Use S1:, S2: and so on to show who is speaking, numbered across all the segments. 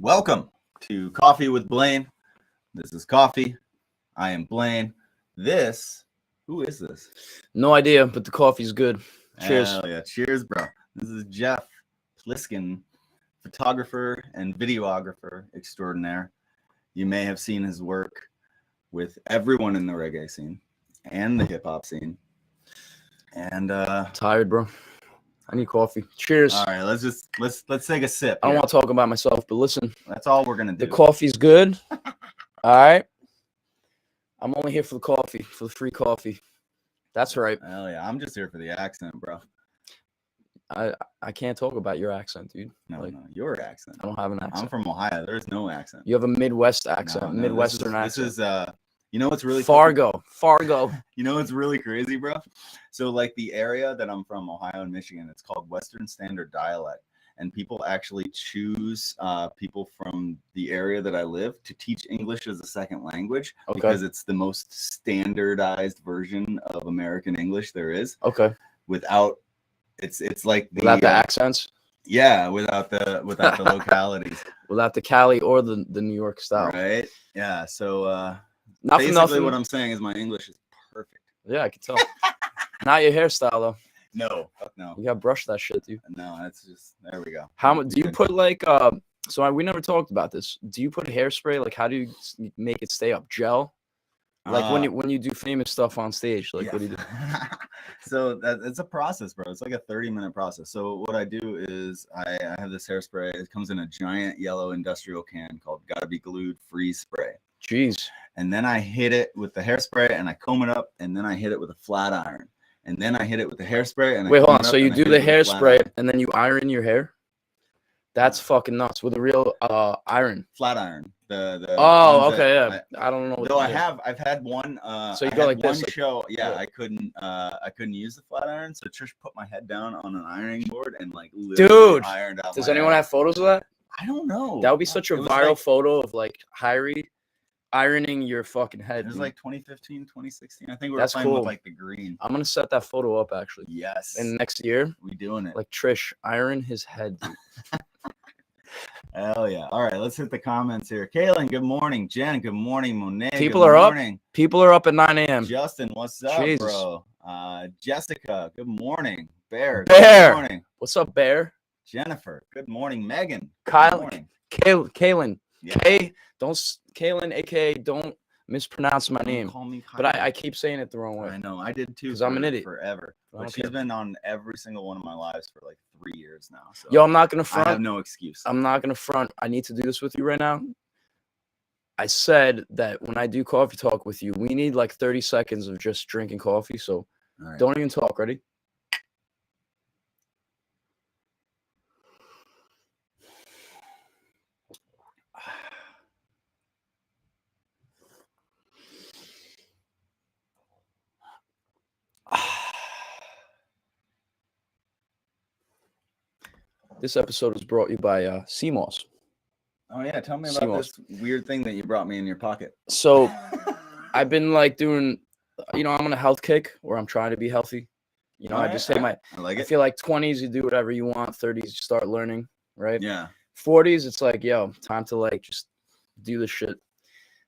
S1: Welcome to Coffee with Blaine. This is Coffee. I am Blaine. Who is this?
S2: No idea, but the coffee's good. Cheers.
S1: Hell yeah. Cheers, bro. This is Jeff Pliskin, photographer and videographer extraordinaire. You may have seen his work with everyone in the reggae scene and the hip hop scene. And
S2: Tired, bro. I need coffee. Cheers.
S1: All right, let's take a sip.
S2: I don't want to talk about myself, but listen.
S1: That's all we're gonna do.
S2: The coffee's good. All right. I'm only here for the coffee, for the free coffee. That's right.
S1: Hell yeah. I'm just here for the accent, bro.
S2: I can't talk about your accent, dude.
S1: No, your accent.
S2: I don't have an accent.
S1: I'm from Ohio. There's no accent.
S2: You have a Midwest accent, Midwestern accent.
S1: This is you know what's really
S2: Fargo.
S1: You know what's really crazy, bro? So like the area that I'm from, Ohio and Michigan, it's called Western Standard Dialect, and people actually choose people from the area that I live to teach English as a second language because it's the most standardized version of American English there is.
S2: Okay.
S1: Without it's like
S2: without the accents.
S1: Yeah, without the localities.
S2: Without the Cali or the New York style.
S1: Right. Yeah. So
S2: basically
S1: what I'm saying is my English is perfect.
S2: Yeah, I can tell. Not your hairstyle though.
S1: No, fuck no.
S2: You gotta brush that shit, dude.
S1: No, that's just there we go.
S2: How much do you put like we never talked about this. Do you put hairspray? Like how do you make it stay up? Gel? Like when you do famous stuff on stage, like what do you do?
S1: So it's a process, bro. It's like a 30-minute process. So what I do is I have this hairspray. It comes in a giant yellow industrial can called Gotta Be Glued Freeze Spray.
S2: Jeez.
S1: And then I hit it with the hairspray and I comb it up, and then I hit it with a flat iron. And then I hit it with the hairspray and
S2: wait, hold on. So you do the hairspray and then you iron your hair? That's fucking nuts with a real iron.
S1: Flat iron.
S2: Okay, yeah. I don't know.
S1: No, I've had one.
S2: So you go like this.
S1: One show, yeah. I couldn't use the flat iron, so Trish put my head down on an ironing board and like literally ironed out.
S2: Does anyone have photos of that?
S1: I don't know.
S2: That would be such a viral photo of like Hyrie ironing your fucking head.
S1: It was like 2015, 2016. I think we were playing with like the green.
S2: I'm gonna set that photo up actually.
S1: Yes.
S2: And next year
S1: we doing it.
S2: Like Trish iron his head, dude.
S1: Hell yeah. All right, let's hit the comments here. Kaylin, good morning. Jen, good morning. Monet,
S2: People are up. People are up at 9 a.m.
S1: Justin, what's up, bro? Jessica, good morning. Bear,
S2: good
S1: morning.
S2: What's up, Bear?
S1: Jennifer, good morning. Megan,
S2: Kyle,
S1: good
S2: Kaylin.
S1: Yeah.
S2: Kaylin, aka don't mispronounce my name.
S1: Call me Kyle.
S2: But I keep saying it the wrong way.
S1: I know, I did too.
S2: Because I'm an idiot.
S1: Forever. But she's been on every single one of my lives for like 3 years now. So
S2: yo, I'm not gonna front.
S1: I have no excuse.
S2: I'm not gonna front. I need to do this with you right now. I said that when I do coffee talk with you, we need like 30 seconds of just drinking coffee. So don't even talk. Ready? This episode was brought to you by CMOS.
S1: Oh yeah, tell me about this weird thing that you brought me in your pocket.
S2: So I've been like doing, I'm on a health kick where I'm trying to be healthy. I just say I feel like 20s you do whatever you want, 30s you start learning, right?
S1: Yeah.
S2: 40s it's like, yo, time to like just do the shit.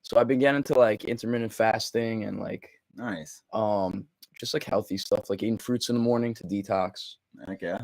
S2: So I've been getting into like intermittent fasting and like
S1: nice.
S2: Just like healthy stuff, like eating fruits in the morning to detox.
S1: Okay.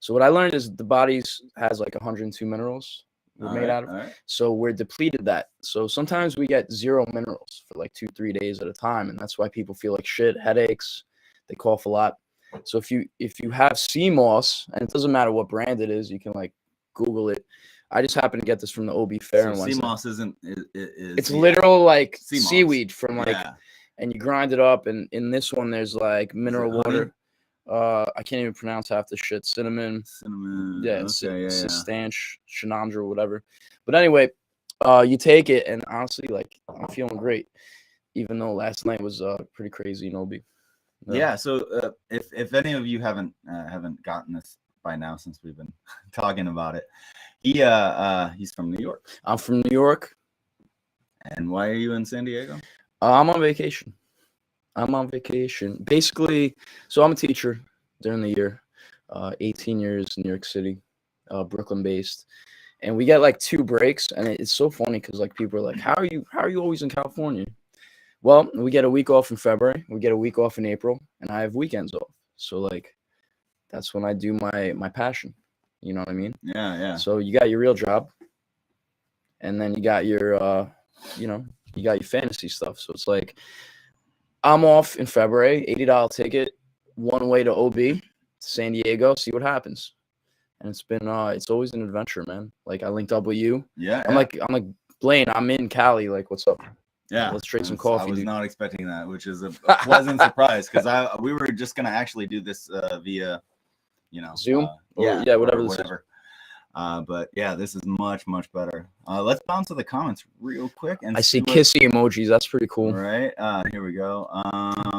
S2: So what I learned is the body has like 102 minerals we're made out of. So we're depleted that. So sometimes we get 0 minerals for like 2-3 days at a time. And that's why people feel like shit, headaches, they cough a lot. So if you have CMOS, and it doesn't matter what brand it is, you can like Google it. I just happened to get this from the OB Fair.
S1: So CMOS
S2: it's literal like
S1: CMOS.
S2: Seaweed from like, and you grind it up. And in this one, there's like mineral water. I can't even pronounce half the shit. Cinnamon. Yeah, Sistanch, Shenandra, whatever. But anyway, you take it, and honestly, like I'm feeling great, even though last night was pretty crazy in OB.
S1: Yeah. So if any of you haven't gotten this by now, since we've been talking about it, he's from New York.
S2: I'm from New York.
S1: And why are you in San Diego?
S2: I'm on vacation. Basically, so I'm a teacher during the year, 18 years in New York City, Brooklyn based. and we get like 2 breaks, and it's so funny because like people are like, how are you always in California? Well, we get a week off in February, we get a week off in April, and I have weekends off. So like that's when I do my passion. You know what I mean?
S1: Yeah.
S2: So you got your real job, and then you got your you got your fantasy stuff. So it's like I'm off in February, $80 ticket, one way to OB, to San Diego, see what happens. And it's been it's always an adventure, man. Like I linked up with you.
S1: Yeah.
S2: I'm like Blaine, I'm in Cali. Like, what's up?
S1: Yeah,
S2: let's drink some coffee.
S1: I was
S2: dude.
S1: not expecting that, which is a pleasant surprise because we were just gonna actually do this via,
S2: Zoom.
S1: Whatever. But yeah, this is much better. Let's bounce to the comments real quick. And
S2: I see kissy emojis. That's pretty cool.
S1: Right. Here we go.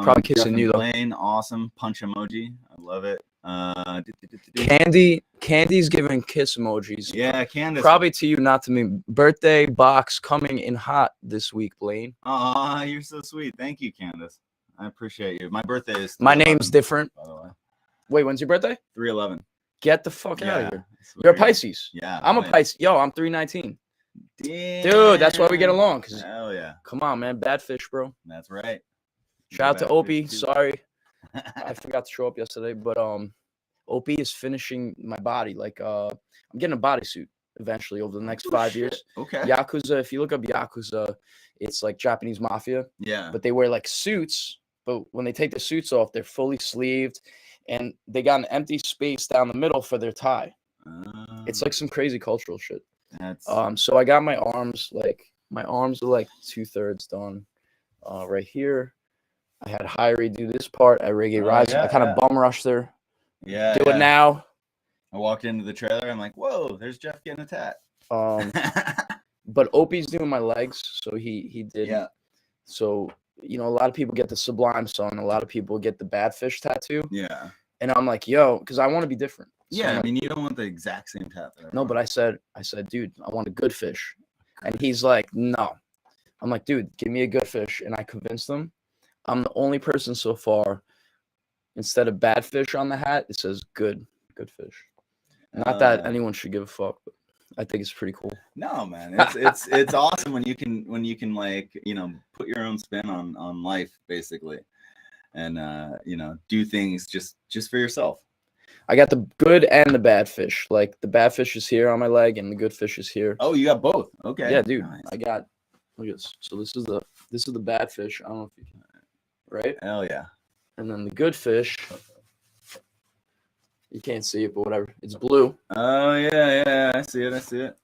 S2: Probably kissing you though.
S1: Blaine, awesome punch emoji. I love it.
S2: Candy's giving kiss emojis.
S1: Yeah, Candace.
S2: Probably to you, not to me. Birthday box coming in hot this week, Blaine.
S1: Aw, you're so sweet. Thank you, Candace. I appreciate you. My birthday is.
S2: My name's different.
S1: By the way.
S2: Wait, when's your birthday?
S1: 3/11.
S2: Get the fuck out of here. You're a Pisces.
S1: Yeah.
S2: I'm a Pisces. Yo, I'm 3/19.
S1: Damn.
S2: Dude, that's why we get along.
S1: Hell yeah.
S2: Come on, man. Bad fish, bro.
S1: That's right.
S2: Shout out to Opie. Sorry. I forgot to show up yesterday, but Opie is finishing my body. Like I'm getting a bodysuit eventually over the next 5 years.
S1: Okay.
S2: Yakuza, if you look up Yakuza, it's like Japanese mafia.
S1: Yeah.
S2: But they wear like suits, but when they take the suits off, they're fully sleeved and they got an empty space down the middle for their tie. It's like some crazy cultural shit. So I got my arms are like 2/3 done. Right here. I had Hyrie do this part at Reggae Rise.
S1: Yeah,
S2: I kind of bum rushed her.
S1: Yeah.
S2: Do it now.
S1: I walked into the trailer. I'm like, whoa, there's Jeff getting a tat.
S2: But Opie's doing my legs, so he did.
S1: Yeah.
S2: So a lot of people get the Sublime song. A lot of people get the Bad Fish tattoo.
S1: Yeah.
S2: And I'm like, yo, because I want to be different. So
S1: yeah,
S2: like,
S1: I mean, you don't want the exact same tattoo.
S2: No, but I said, dude, I want a good fish. And he's like, no. I'm like, dude, give me a good fish. And I convinced him. I'm the only person so far, instead of bad fish on the hat, it says good fish. Not that anyone should give a fuck, but I think it's pretty cool.
S1: No, man, it's awesome when you can like, put your own spin on life basically, and do things just for yourself.
S2: I got the good and the bad fish. Like the bad fish is here on my leg and the good fish is here.
S1: Oh, you got both. Okay.
S2: Yeah, dude.
S1: Nice.
S2: I got, look at this. So this is the bad fish. I don't know if you can, right?
S1: Hell yeah.
S2: And then the good fish, you can't see it, but whatever. It's blue.
S1: Oh yeah. I see it.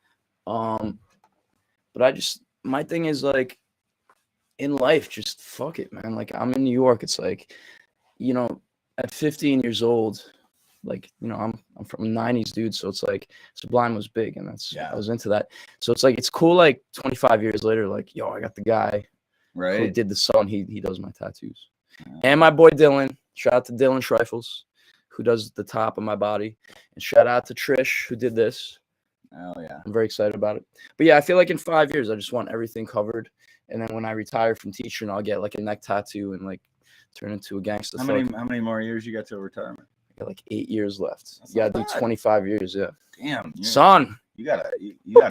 S2: But my thing is like, in life, just fuck it, man. Like I'm in New York. It's like, at 15 years old, like, I'm from the 90s, dude. So it's like Sublime was big, and I was into that. So it's like, it's cool. Like 25 years later, like, yo, I got the guy who did the song. He does my tattoos. And my boy Dylan. Shout out to Dylan Schreifels, who does the top of my body. And shout out to Trish, who did this.
S1: Oh yeah.
S2: I'm very excited about it. But yeah, I feel like in 5 years, I just want everything covered. And then when I retire from teaching, I'll get like a neck tattoo and like turn into a gangster.
S1: How many more years you got till retirement?
S2: I got like 8 years left. You gotta do 25 years, yeah.
S1: Damn.
S2: Son.
S1: You got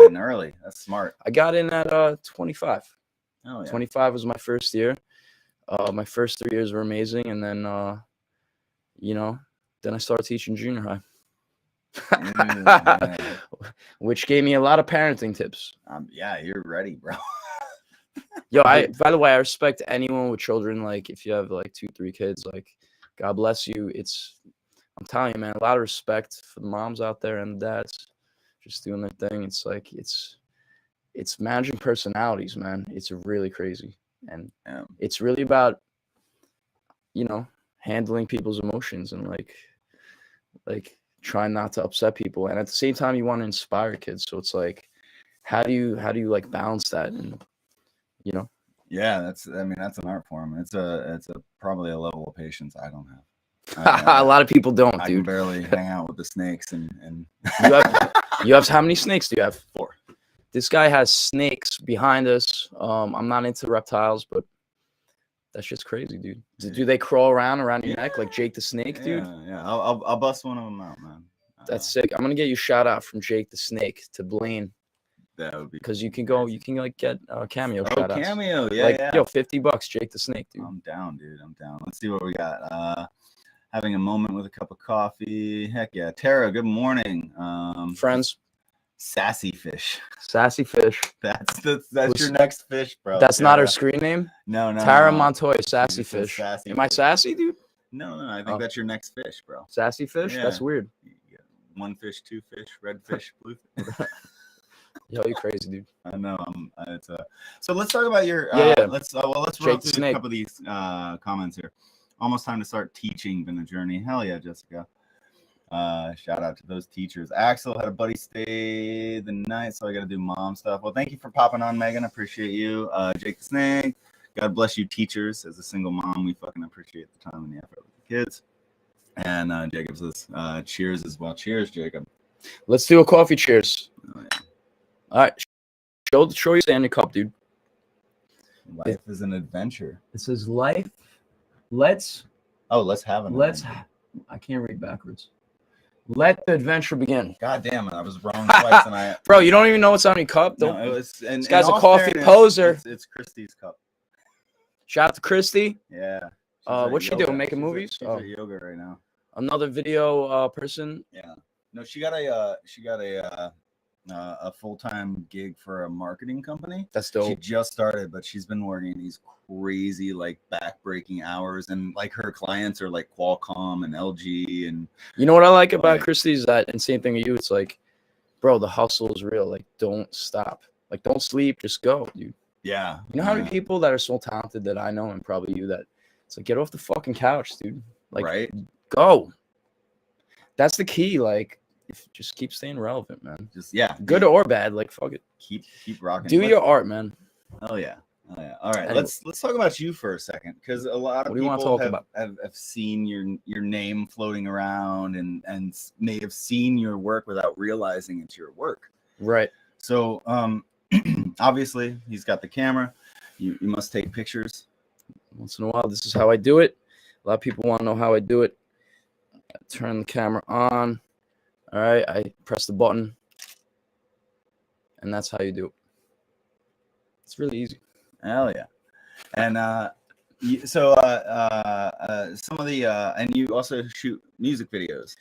S1: in early. That's smart. I
S2: got in at 25.
S1: Oh yeah.
S2: 25 was my first year. My first 3 years were amazing, and then then I started teaching junior high. Which gave me a lot of parenting tips.
S1: Yeah, you're ready, bro.
S2: Yo, by the way, I respect anyone with children. Like, if you have like 2-3 kids, like, God bless you. I'm telling you, man, a lot of respect for the moms out there and the dads just doing their thing. It's like, it's managing personalities, man. It's really crazy. And it's really about, handling people's emotions and like trying not to upset people. And at the same time, you want to inspire kids. So it's like, how do you like balance that? And,
S1: Yeah, that's an art form. It's probably a level of patience I don't have.
S2: A lot of people don't, dude.
S1: I can barely hang out with the snakes and
S2: you have how many snakes do you have?
S1: 4.
S2: This guy has snakes behind us. I'm not into reptiles, but that's just crazy, dude. Do they crawl around your neck like Jake the Snake, dude?
S1: Yeah. I'll bust one of them out, man.
S2: That's sick. I'm gonna get you a shout out from Jake the Snake to Blaine.
S1: That would be
S2: because you can go, you can like get cameo shout outs.
S1: Cameo, yeah,
S2: like,
S1: yeah.
S2: Yo, $50, Jake the Snake, dude.
S1: I'm down, dude. I'm down. Let's see what we got. Having a moment with a cup of coffee. Heck yeah. Tara, good morning.
S2: Friends.
S1: Sassy Fish.
S2: Sassy Fish.
S1: That's your next fish, bro.
S2: That's Tara. Not her screen name?
S1: No.
S2: Tara Montoya, Sassy Fish.
S1: Sassy
S2: Am I sassy, dude?
S1: No. I think that's your next fish, bro.
S2: Sassy Fish? Yeah. That's weird.
S1: One fish, two fish, red fish, blue fish.
S2: Yo, you crazy, dude.
S1: I know. So let's talk about your. Let's run through a couple of these comments here. Almost time to start teaching. Been a journey. Hell yeah, Jessica. Shout out to those teachers. Axel had a buddy stay the night, so I got to do mom stuff. Well, thank you for popping on, Megan. Appreciate you. Jake the Snake. God bless you, teachers. As a single mom, we fucking appreciate the time and the effort with the kids. And Jacob says, cheers as well. Cheers, Jacob.
S2: Let's do a coffee cheers.
S1: Oh, yeah.
S2: All right. Show your standing cup, dude.
S1: Life is an adventure.
S2: It says life. Let's
S1: have an adventure.
S2: I can't read backwards. Let the adventure begin.
S1: God damn it. I was wrong twice. And
S2: Bro, you don't even know what's on your cup?
S1: No, it was, and,
S2: this guy's a coffee poser.
S1: It's Christy's cup.
S2: Shout out to Christy.
S1: Yeah.
S2: What's she doing? Making movies?
S1: She's at yoga right now.
S2: Another video person.
S1: Yeah. No, she got a full-time gig for a marketing company.
S2: That's dope.
S1: She just started, but she's been working these crazy, like, back-breaking hours, and like her clients are like Qualcomm and LG. And
S2: you know what I like about Christy is that, and same thing with you. It's like, bro, the hustle is real. Like, don't stop. Like, don't sleep. Just go, dude.
S1: Yeah.
S2: You know how many people that are so talented that I know, and probably you, that it's like, get off the fucking couch, dude. Like, go. That's the key. Like, just keep staying relevant, man. Good or bad, like, fuck it.
S1: Keep rocking.
S2: Do your art, man.
S1: Oh yeah. All right, anyway. Let's talk about you for a second, because a lot of people have seen your name floating around and may have seen your work without realizing it's your work.
S2: Right.
S1: So obviously he's got the camera. You must take pictures
S2: once in a while. This is how I do it. A lot of people want to know how I do it. I turn the camera on. All right, I press the button, and that's how you do it. It's really easy.
S1: Hell yeah. And some of the and you also shoot music videos.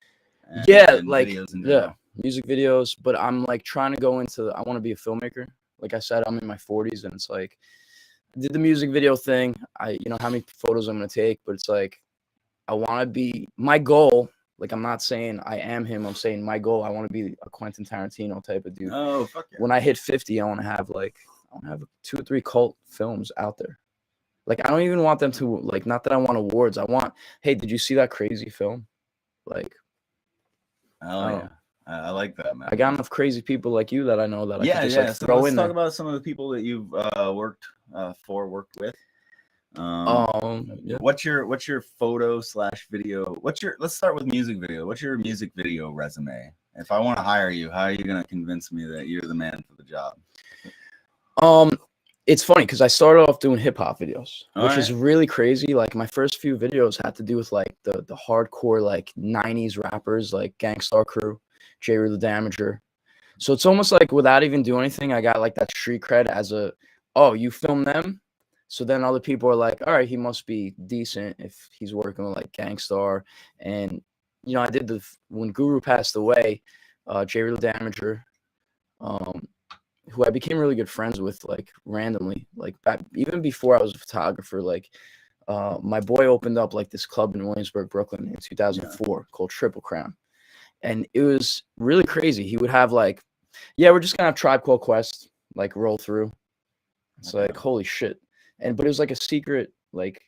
S2: Music videos. But I'm like trying to go into. I want to be a filmmaker. Like I said, I'm in my 40s, and it's like I did the music video thing. How many photos I'm gonna take, but it's like I want to be my goal. Like, I'm not saying I am him. I'm saying my goal, I want to be a Quentin Tarantino type of dude.
S1: Oh, fuck yeah.
S2: When I hit 50, I want to have 2 or 3 cult films out there. Like, I don't even want them to, like, not that I want awards. I want, hey, did you see that crazy film? Like,
S1: oh, yeah. I like that, man.
S2: I got enough crazy people like you that I know that I can just,
S1: like, throw in there. Let's talk about some of the people that you've worked with. What's your photo / video? Let's start with music video. What's your music video resume? If I want to hire you, how are you going to convince me that you're the man for the job?
S2: It's funny because I started off doing hip hop videos, which is really crazy. Like, my first few videos had to do with like the hardcore, like 90s rappers, like Gangstar Crew, J. the Damager. So it's almost like without even doing anything, I got like that street cred as you film them. So then other people are like, all right, he must be decent if he's working with like Gangstar. And, I did when Guru passed away, J. the Damager, who I became really good friends with, like randomly, like back, even before I was a photographer, like my boy opened up like this club in Williamsburg, Brooklyn in 2004 called Triple Crown. And it was really crazy. He would have like, we're just going to have Tribe Called Quest, like roll through. It's like, holy shit. But it was like a secret, like,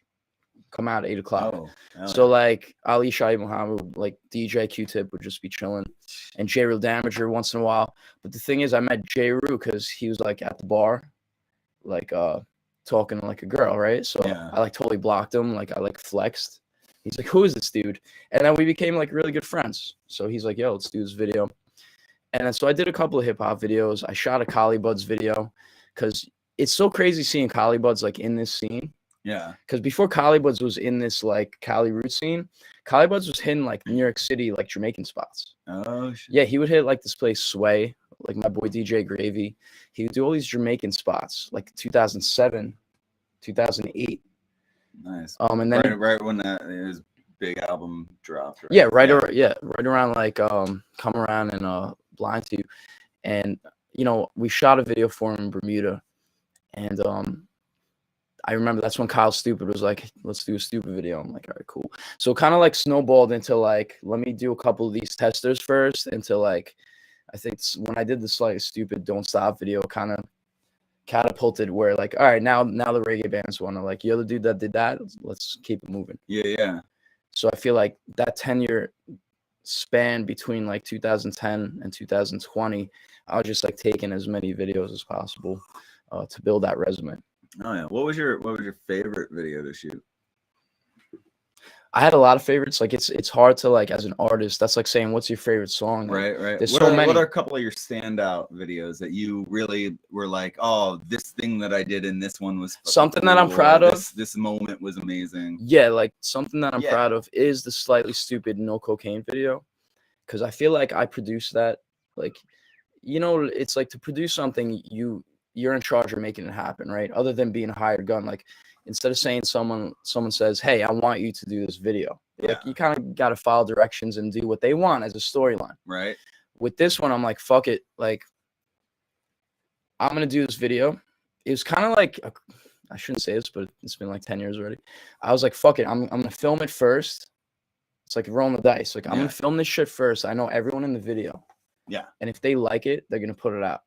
S2: come out at 8 o'clock. So like Ali Shai Muhammad, like DJ Q-Tip would just be chilling, and J. Real Damager once in a while. But the thing is, I met J. Rue because he was like at the bar, like talking to like a girl, right? So I like totally blocked him, like I like flexed. He's like, who is this dude? And then we became like really good friends. So he's like, yo, let's do this video. And then so I did a couple of hip hop videos. I shot a Collie Buds video because it's so crazy seeing Collie Buds like in this scene.
S1: Yeah.
S2: Because before Cali Buds was in this like Cali root scene, Cali Buds was hitting like New York City like Jamaican spots.
S1: Oh shit.
S2: Yeah, he would hit like this place Sway, like my boy DJ Gravy. He would do all these Jamaican spots like 2007, 2008.
S1: Nice.
S2: And then
S1: right when his big album dropped. Right?
S2: Yeah, right around like Come Around and Blind to You. And you know, we shot a video for him in Bermuda, and I remember that's when Kyle Stupid was like, let's do a Stupid video. I'm like, all right, cool. So kind of like snowballed into like, let me do a couple of these testers first, into like, I think when I did the Slightly Stupid Don't Stop video, kind of catapulted where like, all right, now the reggae bands want to like, you're the dude that did that, let's keep it moving.
S1: Yeah.
S2: So I feel like that 10-year span between like 2010 and 2020, I was just like taking as many videos as possible to build that resume.
S1: Oh yeah. What was your favorite video to shoot?
S2: I had a lot of favorites. Like it's hard to like as an artist. That's like saying what's your favorite song. Like,
S1: right.
S2: There's
S1: what
S2: so many.
S1: What are a couple of your standout videos that you really were like, oh, this thing that I did in this one was
S2: something
S1: cool,
S2: that I'm proud of?
S1: This moment was amazing.
S2: Yeah, like something that I'm proud of is the Slightly Stupid No Cocaine video, because I feel like I produced that. Like, you know, it's like to produce something, you're in charge of making it happen, right? Other than being a hired gun, like. Instead of saying someone says, hey, I want you to do this video. Like you kind of got to follow directions and do what they want as a storyline.
S1: Right.
S2: With this one, I'm like, fuck it. Like, I'm going to do this video. It was kind of like, I shouldn't say this, but it's been like 10 years already. I was like, fuck it. I'm going to film it first. It's like rolling the dice. Like, I'm going to film this shit first. I know everyone in the video.
S1: Yeah.
S2: And if they like it, they're going to put it out.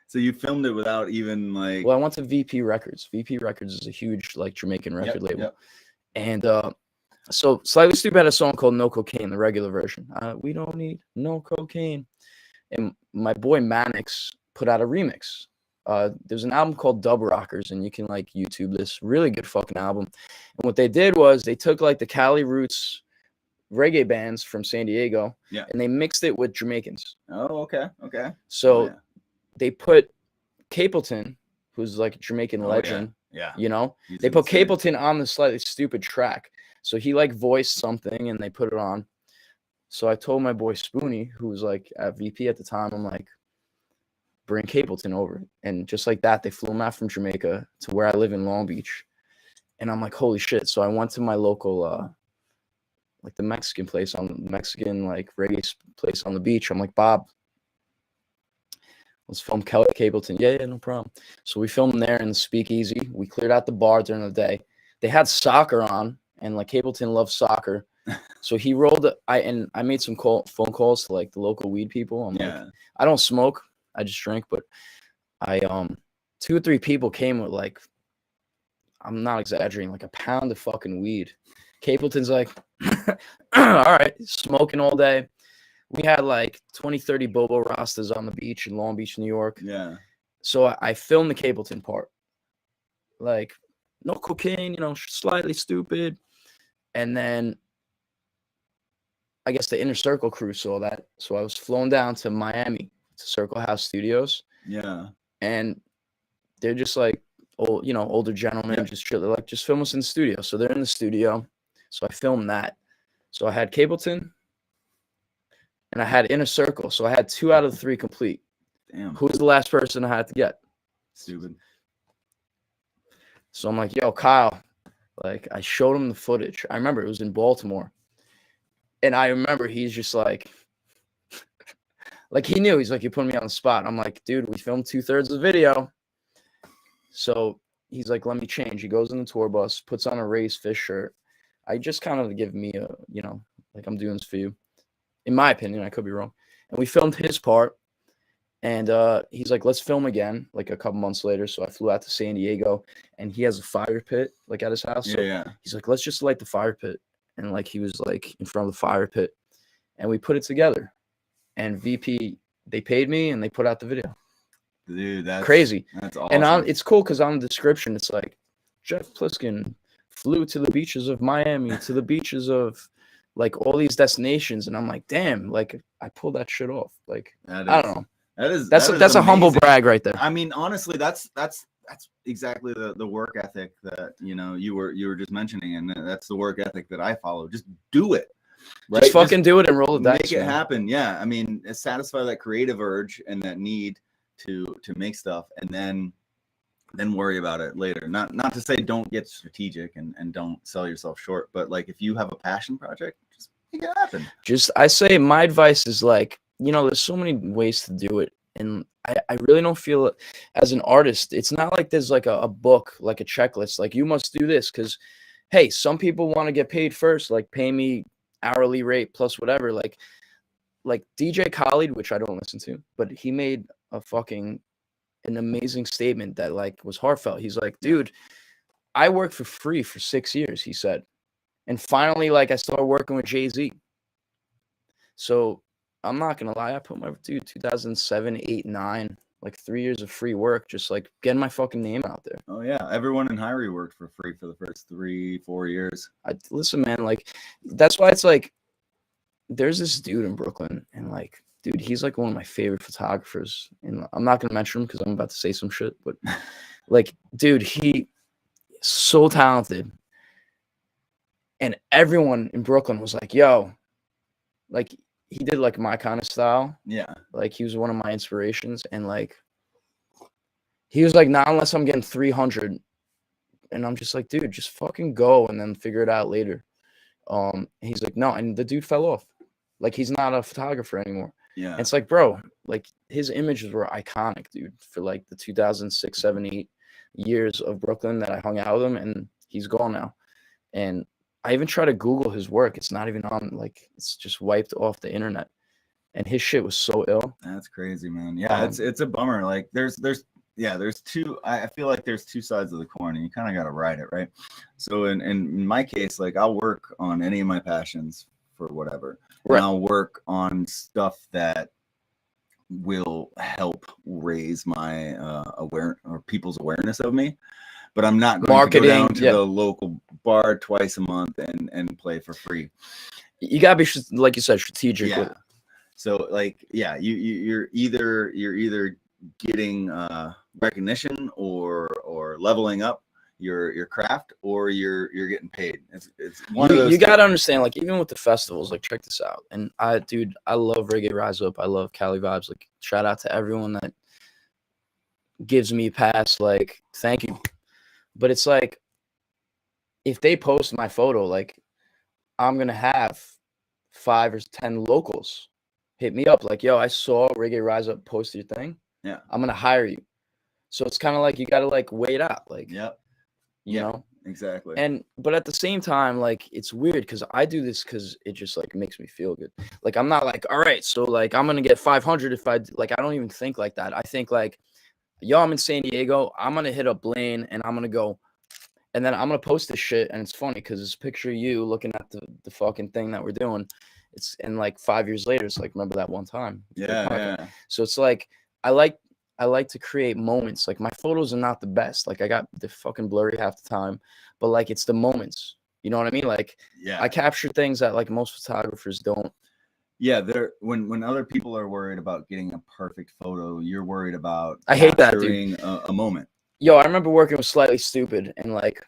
S1: So you filmed it without even like.
S2: Well, I went to VP Records. VP Records is a huge like Jamaican record label, and so Slightly Stupid had a song called No Cocaine, the regular version. We don't need no cocaine, and my boy Mannix put out a remix. There's an album called Dub Rockers, and you can like YouTube this really good fucking album. And what they did was they took like the Cali roots reggae bands from San Diego, and they mixed it with Jamaicans.
S1: Oh, okay.
S2: So. They put Capleton, who's like a Jamaican legend.
S1: Yeah.
S2: You know,
S1: He's
S2: they put
S1: insane.
S2: Capleton on the Slightly Stupid track. So he like voiced something and they put it on. So I told my boy Spoonie, who was like at VP at the time, I'm like, bring Capleton over. And just like that, they flew him out from Jamaica to where I live in Long Beach. And I'm like, holy shit. So I went to my local, like the Mexican place like reggae place on the beach. I'm like, Bob, let's film Capleton. Yeah, no problem. So we filmed there in the Speakeasy. We cleared out the bar during the day. They had soccer on, and like Capleton loves soccer. So he rolled. I made some phone calls to like the local weed people. I'm like, I don't smoke. I just drink. But I 2 or 3 people came with like, I'm not exaggerating, like a pound of fucking weed. Capleton's like, all right, smoking all day. We had like 20, 30 Bobo Rastas on the beach in Long Beach, New York.
S1: Yeah.
S2: So I filmed the Capleton part. Like, no cocaine, you know, Slightly Stupid. And then I guess the Inner Circle crew saw that. So I was flown down to Miami to Circle House Studios.
S1: Yeah.
S2: And they're just like, older gentlemen, just chill. They're like, just film us in the studio. So they're in the studio. So I filmed that. So I had Capleton. And I had Inner Circle, so I had 2 out of the 3 complete.
S1: Damn.
S2: Who was the last person I had to get?
S1: Stupid.
S2: So I'm like, yo, Kyle. Like, I showed him the footage. I remember it was in Baltimore. And I remember he's just like, like he knew. He's like, you're putting me on the spot. I'm like, dude, we filmed 2/3 of the video. So he's like, let me change. He goes in the tour bus, puts on a Ray's Fish shirt. I just kind of give me a, like I'm doing this for you. In my opinion, I could be wrong. And we filmed his part. And he's like, let's film again, like a couple months later. So I flew out to San Diego. And he has a fire pit, like at his house. So he's like, let's just light the fire pit. And like he was like in front of the fire pit. And we put it together. And VP, they paid me and they put out the video.
S1: Dude, that's
S2: crazy.
S1: That's awesome.
S2: And it's cool because on the description, it's like, Jeff Pliskin flew to the beaches of Miami, to the beaches of like all these destinations, and I'm like, damn, like I pulled that shit off. Like I don't know.
S1: That's
S2: a humble brag right there.
S1: I mean, honestly, that's that's exactly the work ethic that you were just mentioning, and that's the work ethic that I follow. Just do it. Right?
S2: Just fucking do it and roll the dice.
S1: Make it happen. Yeah. I mean, satisfy that creative urge and that need to make stuff, and then worry about it later. Not to say don't get strategic and don't sell yourself short, but like if you have a passion project, just make it happen.
S2: I say my advice is like, there's so many ways to do it. And I really don't feel it as an artist. It's not like there's like a book, like a checklist, like you must do this. Cause hey, some people want to get paid first, like pay me hourly rate plus whatever. Like DJ Khaled, which I don't listen to, but he made an amazing statement that like was heartfelt. He's like, dude, I worked for free for 6 years, he said. And finally, like I started working with Jay-Z. So I'm not going to lie. I put 2007, 8, 9, like 3 years of free work, just like getting my fucking name out there.
S1: Oh yeah. Everyone in Hyrie worked for free for the first 3-4 years.
S2: Listen, man, like that's why it's like, there's this dude in Brooklyn and like, dude, he's like one of my favorite photographers. And I'm not going to mention him because I'm about to say some shit. But like, dude, he's so talented. And everyone in Brooklyn was like, yo, like he did like my kind of style.
S1: Yeah.
S2: Like he was one of my inspirations. And like, he was like, not unless I'm getting 300. And I'm just like, dude, just fucking go and then figure it out later. He's like, no. And the dude fell off. Like he's not a photographer anymore.
S1: Yeah.
S2: And it's like, bro, like his images were iconic, dude, for like the 2006, 7, 8 years of Brooklyn that I hung out with him, and he's gone now. And I even try to Google his work. It's not even on, like, it's just wiped off the internet. And his shit was so ill.
S1: That's crazy, man. Yeah, it's a bummer. Like there's two, I feel like there's two sides of the coin, and you kind of got to ride it, right? So in my case, like I'll work on any of my passions for whatever. Right. And I'll work on stuff that will help raise my people's awareness of me. But I'm not going to go down to the local bar twice a month and play for free.
S2: You gotta be, like you said, strategic.
S1: Yeah. So like, yeah, you're either getting recognition or leveling up your craft, or you're getting paid. It's one of those.
S2: You gotta understand, like even with the festivals, like check this out. And I love Reggae Rise Up. I love Cali Vibes. Like shout out to everyone that gives me a pass. Like thank you. But it's like, if they post my photo, like I'm gonna have 5 or 10 locals hit me up like, yo, I saw Reggae Rise Up post your thing.
S1: Yeah,
S2: I'm gonna hire you. So it's kind of like you gotta like wait out, like,
S1: yep.
S2: You know,
S1: exactly.
S2: But at the same time, like it's weird because I do this because it just like makes me feel good. Like I'm not like, all right, so like I'm gonna get 500 if I like. I don't even think like that. I think like, yo, I'm in San Diego. I'm gonna hit up Blaine and I'm gonna go, and then I'm gonna post this shit. And it's funny because it's a picture of you looking at the fucking thing that we're doing. It's and like 5 years later, it's like, remember that one time?
S1: Yeah.
S2: So it's like I like to create moments. Like my photos are not the best. Like I got the fucking blurry half the time, but like it's the moments. You know what I mean? Like
S1: yeah,
S2: I capture things that like most photographers don't.
S1: Yeah, when other people are worried about getting a perfect photo, you're worried about
S2: I hate that, dude.
S1: a moment.
S2: Yo, I remember working with Slightly Stupid, and like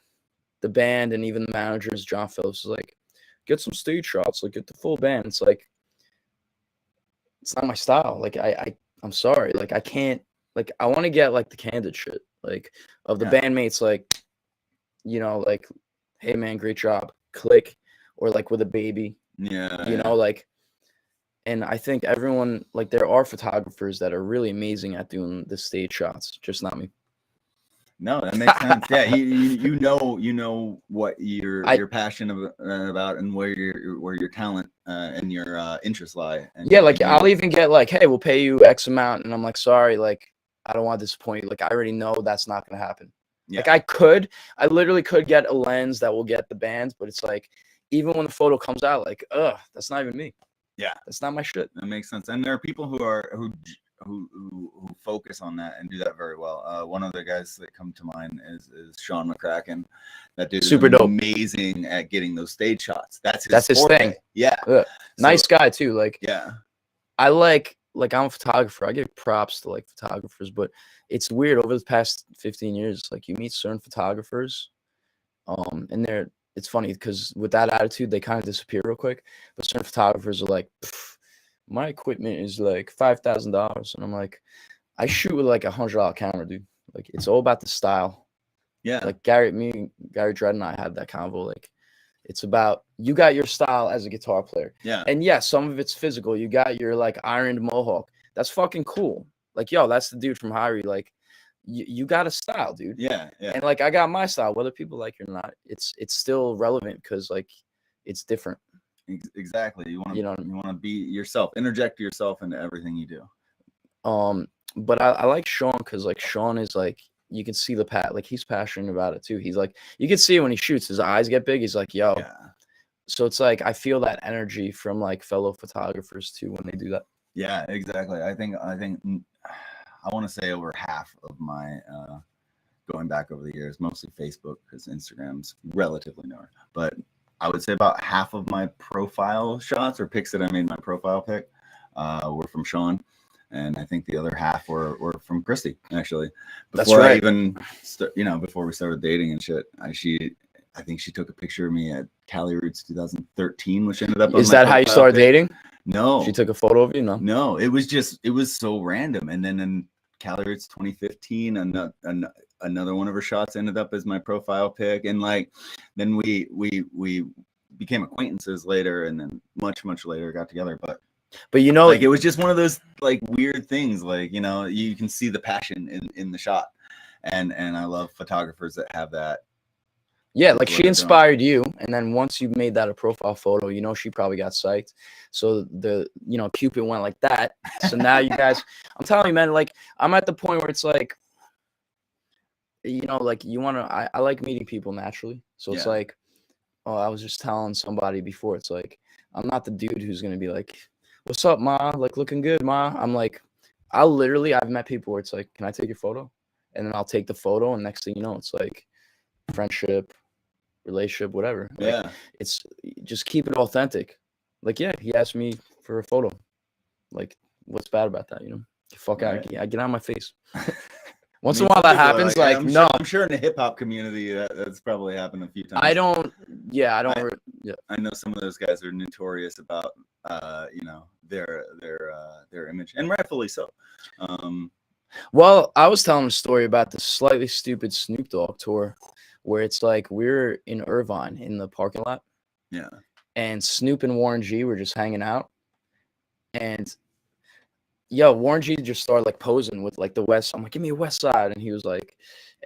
S2: the band and even the managers, John Phillips was like, get some stage shots, like get the full band. It's like, it's not my style. Like I'm sorry. Like I can't. Like, I want to get, like, the candid shit, like, of the bandmates, like, you know, like, hey, man, great job, click, or, like, with a baby.
S1: Yeah.
S2: You know, like, and I think everyone, like, there are photographers that are really amazing at doing the stage shots, just not me.
S1: No, that makes sense. Yeah, you know what you're passionate about and where your talent and your interests lie. And
S2: yeah, like, I'll even get, like, hey, we'll pay you X amount, and I'm like, sorry, like, I don't want to disappoint you. Like, I already know that's not going to happen. Yeah. Like, I literally could get a lens that will get the bands, but it's like, even when the photo comes out, like, that's not even me.
S1: Yeah.
S2: That's not my shit.
S1: That makes sense. And there are people who focus on that and do that very well. One of the guys that come to mind is Sean McCracken. That dude is
S2: super dope,
S1: amazing at getting those stage shots. That's his
S2: thing.
S1: Yeah.
S2: Nice guy too. Like,
S1: yeah.
S2: I like like I'm a photographer. I give props to like photographers, but it's weird over the past 15 years. Like you meet certain photographers, and it's funny because with that attitude, they kind of disappear real quick. But certain photographers are like, my equipment is like $5,000, and I'm like, I shoot with like $100 camera, dude. Like it's all about the style.
S1: Yeah.
S2: Like Gary Dredd and I had that convo. Like it's about you got your style as a guitar player.
S1: Yeah.
S2: And yeah, some of it's physical. You got your like ironed mohawk. That's fucking cool. Like, yo, that's the dude from Hyrie. Like you got a style, dude.
S1: Yeah. Yeah.
S2: And like I got my style, whether people like it or not. It's still relevant because like it's different.
S1: Exactly. You want to be yourself. Interject yourself into everything you do.
S2: But I like Sean because like Sean is like you can see like he's passionate about it too. He's like you can see when he shoots, his eyes get big. He's like, yo. Yeah. So it's like I feel that energy from like fellow photographers too when they do that.
S1: Yeah, exactly. I think I want to say over half of my going back over the years, mostly Facebook because Instagram's relatively newer, but I would say about half of my profile shots or pics that I made my profile pic were from Sean. And I think the other half were from Christy, actually. Before I even, before we started dating and shit, I think she took a picture of me at Cali Roots 2013, which ended up.
S2: Is that how you started dating?
S1: No.
S2: She took a photo of you? No.
S1: No, it was so random. And then in Cali Roots 2015, another one of her shots ended up as my profile pic. And like, then we became acquaintances later, and then much later got together. But like it was just one of those like weird things, like you can see the passion in the shot, and I love photographers that have that.
S2: Yeah, like she inspired you, and then once you made that a profile photo, she probably got psyched. So the Cupid went like that. So now you guys, I'm telling you, man, like I'm at the point where it's like, like I like meeting people naturally. So it's like, I was just telling somebody before, it's like I'm not the dude who's gonna be like, what's up, ma? Like, looking good, ma. I'm like, I've met people where it's like, can I take your photo? And then I'll take the photo, and next thing you know, it's like friendship, relationship, whatever.
S1: Yeah.
S2: Like, it's just keep it authentic. Like, yeah, he asked me for a photo. Like, what's bad about that? Fuck out. I get out of my face. Once in a while that happens. Like, no.
S1: I'm sure in the hip hop community that's probably happened a few times.
S2: I don't.
S1: I know some of those guys are notorious about their image, and rightfully so.
S2: Well, I was telling a story about the slightly stupid Snoop Dogg tour, where it's like we're in Irvine in the parking lot.
S1: Yeah.
S2: And Snoop and Warren G were just hanging out, and Warren G just started like posing with like the West. I'm like, give me a West Side, and he was like,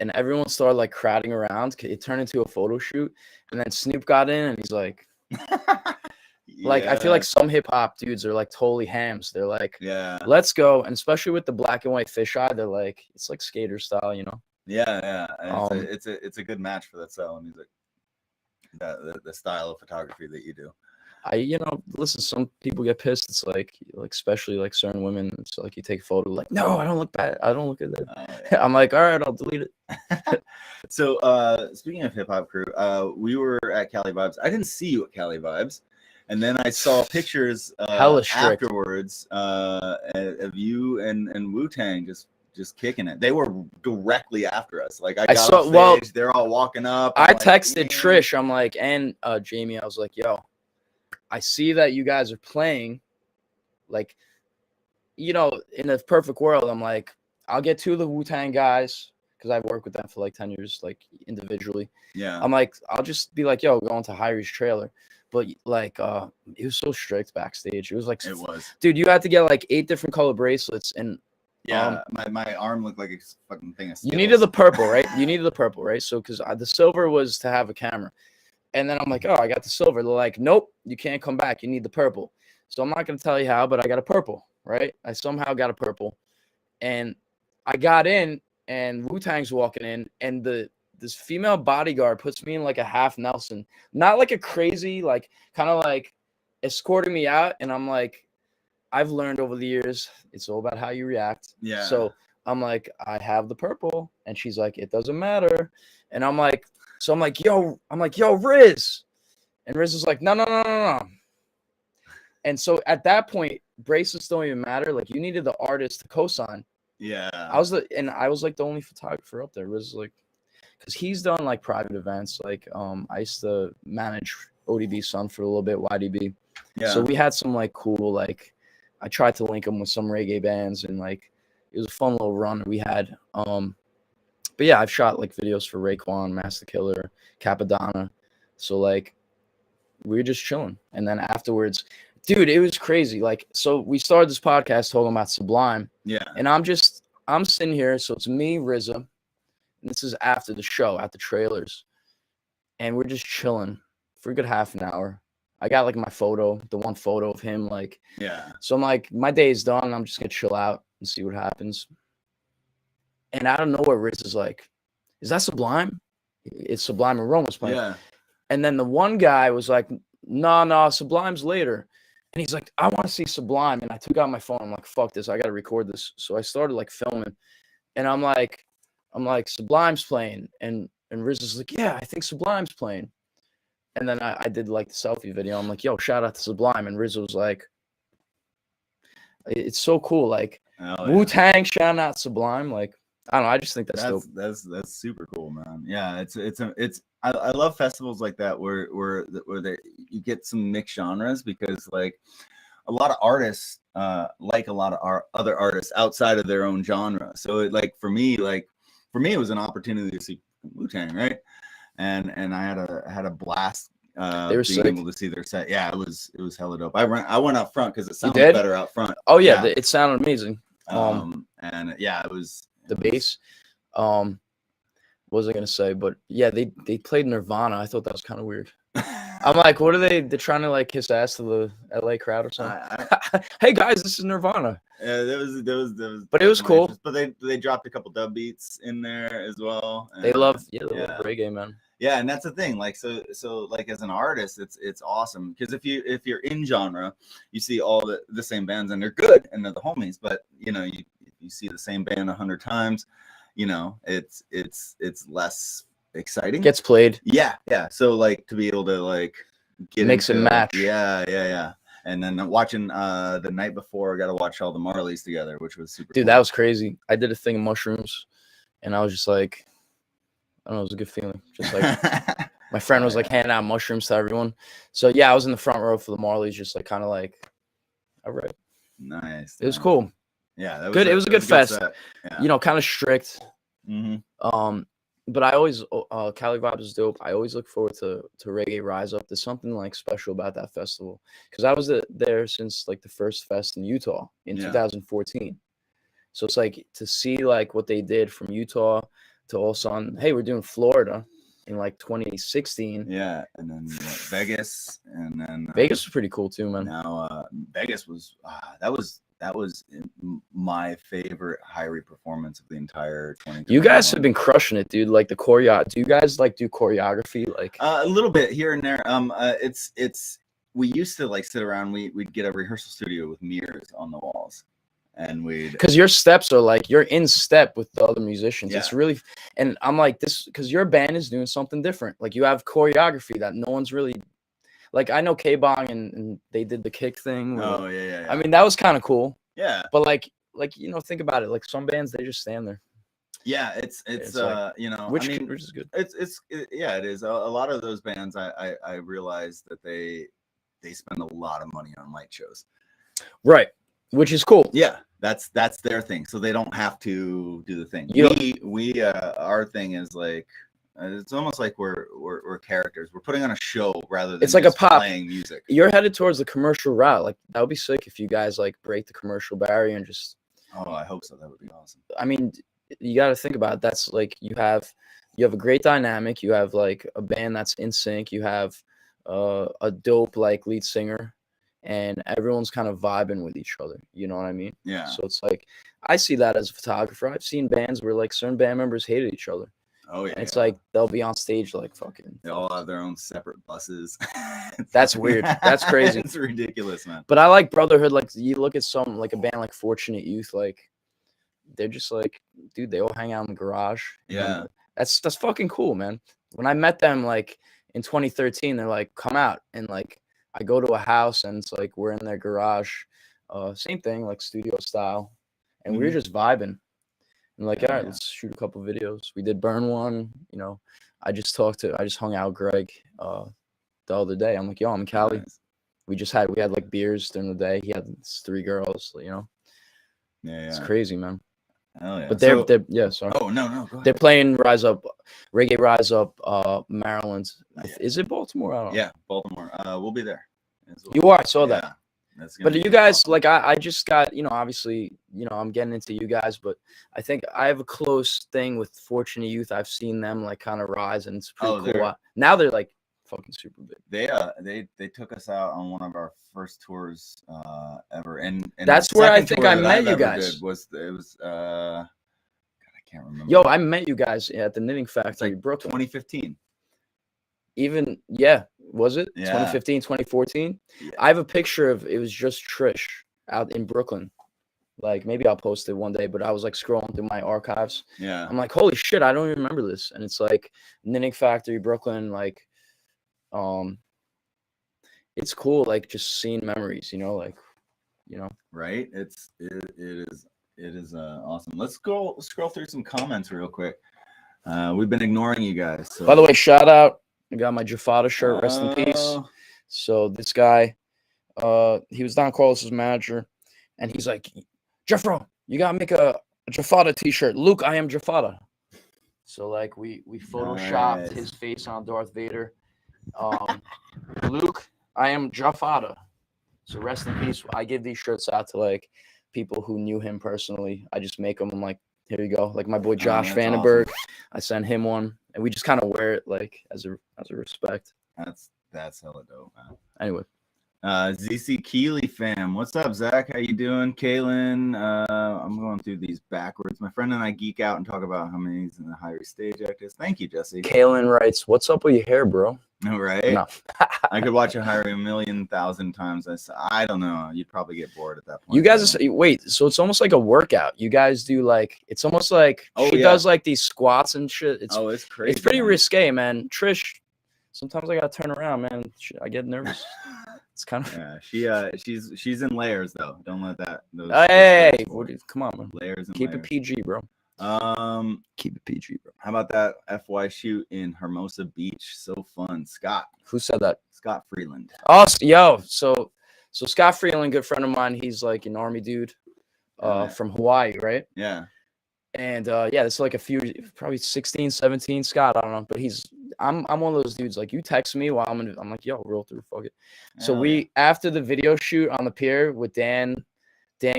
S2: and everyone started like crowding around. It turned into a photo shoot, and then Snoop got in, and he's like, like I feel like some hip hop dudes are like totally hams. They're like, let's go, and especially with the black and white fisheye, they're like, it's like skater style,
S1: Yeah. It's a good match for that style of music. The style of photography that you do.
S2: Listen, some people get pissed. It's like especially like certain women. It's like you take a photo, like, no, I don't look bad. I don't look at that. I'm like, all right, I'll delete it.
S1: So speaking of hip hop crew, we were at Cali Vibes. I didn't see you at Cali Vibes, and then I saw pictures afterwards of you and Wu-Tang just kicking it. They were directly after us. Like I got off stage, they're all walking up.
S2: I texted Trish. I'm like, and Jamie, I was like, yo, I see that you guys are playing. Like, in a perfect world, I'm like, I'll get two of the Wu-Tang guys because I've worked with them for like 10 years, like individually.
S1: Yeah.
S2: I'm like, I'll just be like, yo, going to Hyrie's trailer. But like, it was so strict backstage. It was like, dude, you had to get like 8 different color bracelets, and
S1: my arm looked like a fucking thing of Skittles.
S2: You needed the purple, right? So because the silver was to have a camera. And then I'm like, oh, I got the silver. They're like, nope, you can't come back. You need the purple. So I'm not going to tell you how, but I got a purple, right? I somehow got a purple. And I got in, and Wu-Tang's walking in, and this female bodyguard puts me in like a half Nelson. Not like a crazy, like kind of like escorting me out. And I'm like, I've learned over the years, it's all about how you react.
S1: Yeah.
S2: So I'm like, I have the purple. And she's like, it doesn't matter. And I'm like, yo, Riz. And Riz was like, no. And so at that point, bracelets don't even matter. Like you needed the artist to co-sign.
S1: Yeah.
S2: I was like the only photographer up there. It was like, because he's done like private events. Like I used to manage ODB Sun for a little bit, YDB.
S1: Yeah.
S2: So we had some like cool, like I tried to link him with some reggae bands, and like it was a fun little run we had. But yeah, I've shot like videos for Raekwon, Master Killer, Capadonna. So like we were just chilling. And then afterwards, dude, it was crazy. Like, so we started this podcast talking about Sublime.
S1: Yeah.
S2: And I'm sitting here. So it's me, RZA. And this is after the show, at the trailers. And we're just chilling for a good half an hour. I got like my photo, the one photo of him. Like,
S1: yeah.
S2: So I'm like, my day is done. I'm just going to chill out and see what happens. And out of nowhere, Riz is like, is that Sublime? It's Sublime and Roma's playing.
S1: Yeah.
S2: And then the one guy was like, no, Sublime's later. And he's like, I want to see Sublime. And I took out my phone. I'm like, fuck this. I got to record this. So I started like filming. And I'm like, Sublime's playing. And Riz is like, yeah, I think Sublime's playing. And then I did like the selfie video. I'm like, yo, shout out to Sublime. And Riz was like, it's so cool. Like, Wu-Tang shouting out Sublime. Like, I don't know. I just think that's dope.
S1: That's super cool, man. Yeah, I love festivals like that where you get some mixed genres, because like a lot of artists like a lot of other artists outside of their own genre. So for me it was an opportunity to see Wu-Tang, right? And I had a blast being able to see their set. Yeah, it was hella dope. I went out front because it sounded better out front.
S2: Oh yeah. It sounded amazing.
S1: And yeah, it was
S2: the bass. What was I gonna say? But yeah, they played Nirvana. I thought that was kind of weird. I'm like, what are they? They're trying to like kiss ass to the LA crowd or something. Hey guys, this is Nirvana.
S1: Yeah, there was.
S2: But it was cool.
S1: But they dropped a couple dub beats in there as well.
S2: They love love reggae, man.
S1: Yeah, and that's the thing. Like so like as an artist, it's awesome, because if you're in genre, you see all the same bands and they're good and they're the homies. But you see the same band 100 times, it's less exciting.
S2: Gets played.
S1: Yeah. So like to be able to like
S2: mix and match.
S1: Yeah. And then watching the night before, I got to watch all the Marleys together, which was super.
S2: Dude,
S1: cool.
S2: That was crazy. I did a thing of mushrooms, and I was just like, I don't know, it was a good feeling. Just like my friend was like handing out mushrooms to everyone. So yeah, I was in the front row for the Marleys, just like kind of like, all right,
S1: nice.
S2: It was cool.
S1: Yeah, that was
S2: good. It was a good fest.
S1: Yeah.
S2: Kind of strict.
S1: Mm-hmm.
S2: But I always Cali Vibes is dope. I always look forward to Reggae Rise Up. There's something like special about that festival, because I was there since like the first fest in Utah in 2014. So it's like to see like what they did from Utah to also on, hey, we're doing Florida in like 2016.
S1: Yeah, and then Vegas, and then
S2: Vegas was pretty cool too, man.
S1: Now Vegas was that was my favorite Hyrie performance of the entire 2020.
S2: You guys have been crushing it, dude. Like the choreo. Do you guys like do choreography? Like
S1: a little bit here and there. It's we used to like sit around. We'd get a rehearsal studio with mirrors on the walls, and because
S2: your steps are like you're in step with the other musicians.
S1: Yeah.
S2: It's really, and I'm like this because your band is doing something different. Like you have choreography that no one's really. Like I know K-Bong and they did the kick thing.
S1: Oh yeah.
S2: I mean that was kind of cool.
S1: Yeah.
S2: But like think about it. Like some bands they just stand there.
S1: Yeah, it's like,
S2: which
S1: I mean,
S2: which is good.
S1: It is. A lot of those bands I realize that they spend a lot of money on light shows.
S2: Right. Which is cool.
S1: Yeah. That's their thing. So they don't have to do the thing. We our thing is like it's almost like we're characters. We're putting on a show rather than
S2: it's like a pop
S1: playing music.
S2: You're headed towards the commercial route. Like that would be sick if you guys like break the commercial barrier and just.
S1: Oh, I hope so. That would be awesome.
S2: I mean, you got to think about it. That's like you have a great dynamic. You have like a band that's in sync. You have a dope like lead singer, and everyone's kind of vibing with each other. You know what I mean?
S1: Yeah.
S2: So it's like I see that as a photographer. I've seen bands where like certain band members hated each other.
S1: Oh yeah.
S2: And it's like they'll be on stage like fucking.
S1: They all have their own separate buses.
S2: That's weird. That's crazy.
S1: It's ridiculous, man.
S2: But I like brotherhood. Like you look at some like a band like Fortunate Youth, like they're just like, dude, they all hang out in the garage.
S1: Yeah.
S2: That's fucking cool, man. When I met them like in 2013, they're like, come out, and like I go to a house and it's like we're in their garage, same thing, like studio style, and we were just vibing. And like, all right, let's shoot a couple videos. We did burn one, you know. I just hung out with Greg the other day. I'm like, yo, I'm in Cali. Nice. We had like beers during the day. He had 3 girls, you know.
S1: Yeah.
S2: It's crazy, man.
S1: Hell yeah.
S2: But they're yeah, sorry.
S1: Oh no, go ahead.
S2: They're playing Reggae Rise Up, Maryland. Is it Baltimore? I don't know.
S1: Yeah, Baltimore. We'll be there.
S2: Well. You are, I saw that. But you guys, awesome. Like I just got, you know, obviously, you know, I'm getting into you guys, but I think I have a close thing with Fortunate Youth. I've seen them like kind of rise, and it's pretty cool. Now they're like fucking super big.
S1: They took us out on one of our first tours ever, and
S2: that's where I think I met you guys.
S1: God, I can't remember.
S2: Yo, I met you guys at the Knitting Factory, like Brooklyn,
S1: 2015.
S2: Even was it 2015, 2014? Yeah. I have a picture of it was just Trish out in Brooklyn. Like maybe I'll post it one day, but I was like scrolling through my archives.
S1: Yeah,
S2: I'm like, holy shit, I don't even remember this. And it's like Knitting Factory, Brooklyn, like it's cool, like just seeing memories, you know, like, you know.
S1: Right. It is awesome. Let's scroll through some comments real quick. We've been ignoring you guys. So.
S2: By the way, shout out. I got my Jafada shirt, rest in peace. So this guy, he was Don Carlos's manager, and he's like, Jeffro, you gotta make a Jafada t-shirt. Luke, I am Jafada. So like we photoshopped his face on Darth Vader. Luke, I am Jafada. So rest in peace. I give these shirts out to like people who knew him personally. I just make them. I'm like, here you go. Like my boy Josh Vandenberg, awesome. I sent him one, and we just kind of wear it like as a respect.
S1: That's hella dope, man.
S2: Anyway,
S1: ZC Keeley fam, what's up, Zach? How you doing, Kaylin? I'm going through these backwards. My friend and I geek out and talk about how many in the higher stage actors. Thank you, Jesse.
S2: Kaylin writes, "What's up with your hair, bro?"
S1: Right?
S2: No.
S1: I could watch a Highway 1,000,000 times. I don't know. You'd probably get bored at that point.
S2: You guys, wait. So it's almost like a workout. You guys do like, it's almost like she does like these squats and shit. It's crazy. It's pretty risque, man. Trish, sometimes I gotta turn around, man. I get nervous. It's kind of
S1: she's in layers though. Don't let that.
S2: Hey, come on, man.
S1: Layers and
S2: keep
S1: layers.
S2: It PG, bro. Keep it PG, bro.
S1: How about that FY shoot in Hermosa Beach? So fun. Scott.
S2: Who said that?
S1: Scott Freeland.
S2: Oh, yo. So Scott Freeland, good friend of mine. He's like an army dude, from Hawaii, right?
S1: Yeah.
S2: And this is like probably 16, 17. Scott, I don't know, but I'm one of those dudes. Like you text me while I'm like, yo, roll through, fuck it. So after the video shoot on the pier with Dan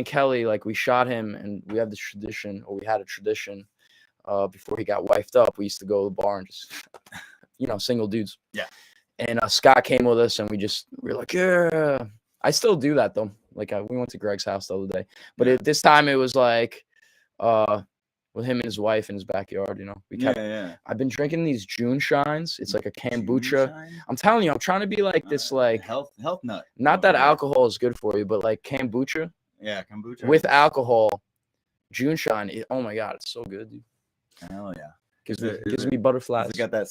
S2: Kelly, like we shot him, and we had a tradition before he got wifed up. We used to go to the bar and just, you know, single dudes.
S1: Yeah.
S2: And Scott came with us, and we were like, yeah. I still do that though. Like we went to Greg's house the other day, but this time it was like, with him and his wife in his backyard, you know. I've been drinking these June Shines. It's like a kombucha. I'm telling you, I'm trying to be like this, like
S1: health nut.
S2: Not that alcohol is good for you, but like kombucha.
S1: Yeah, kombucha
S2: with alcohol. June Shine. Oh my god, it's so good, dude.
S1: Hell yeah.
S2: Gives me butterflies.
S1: It's got that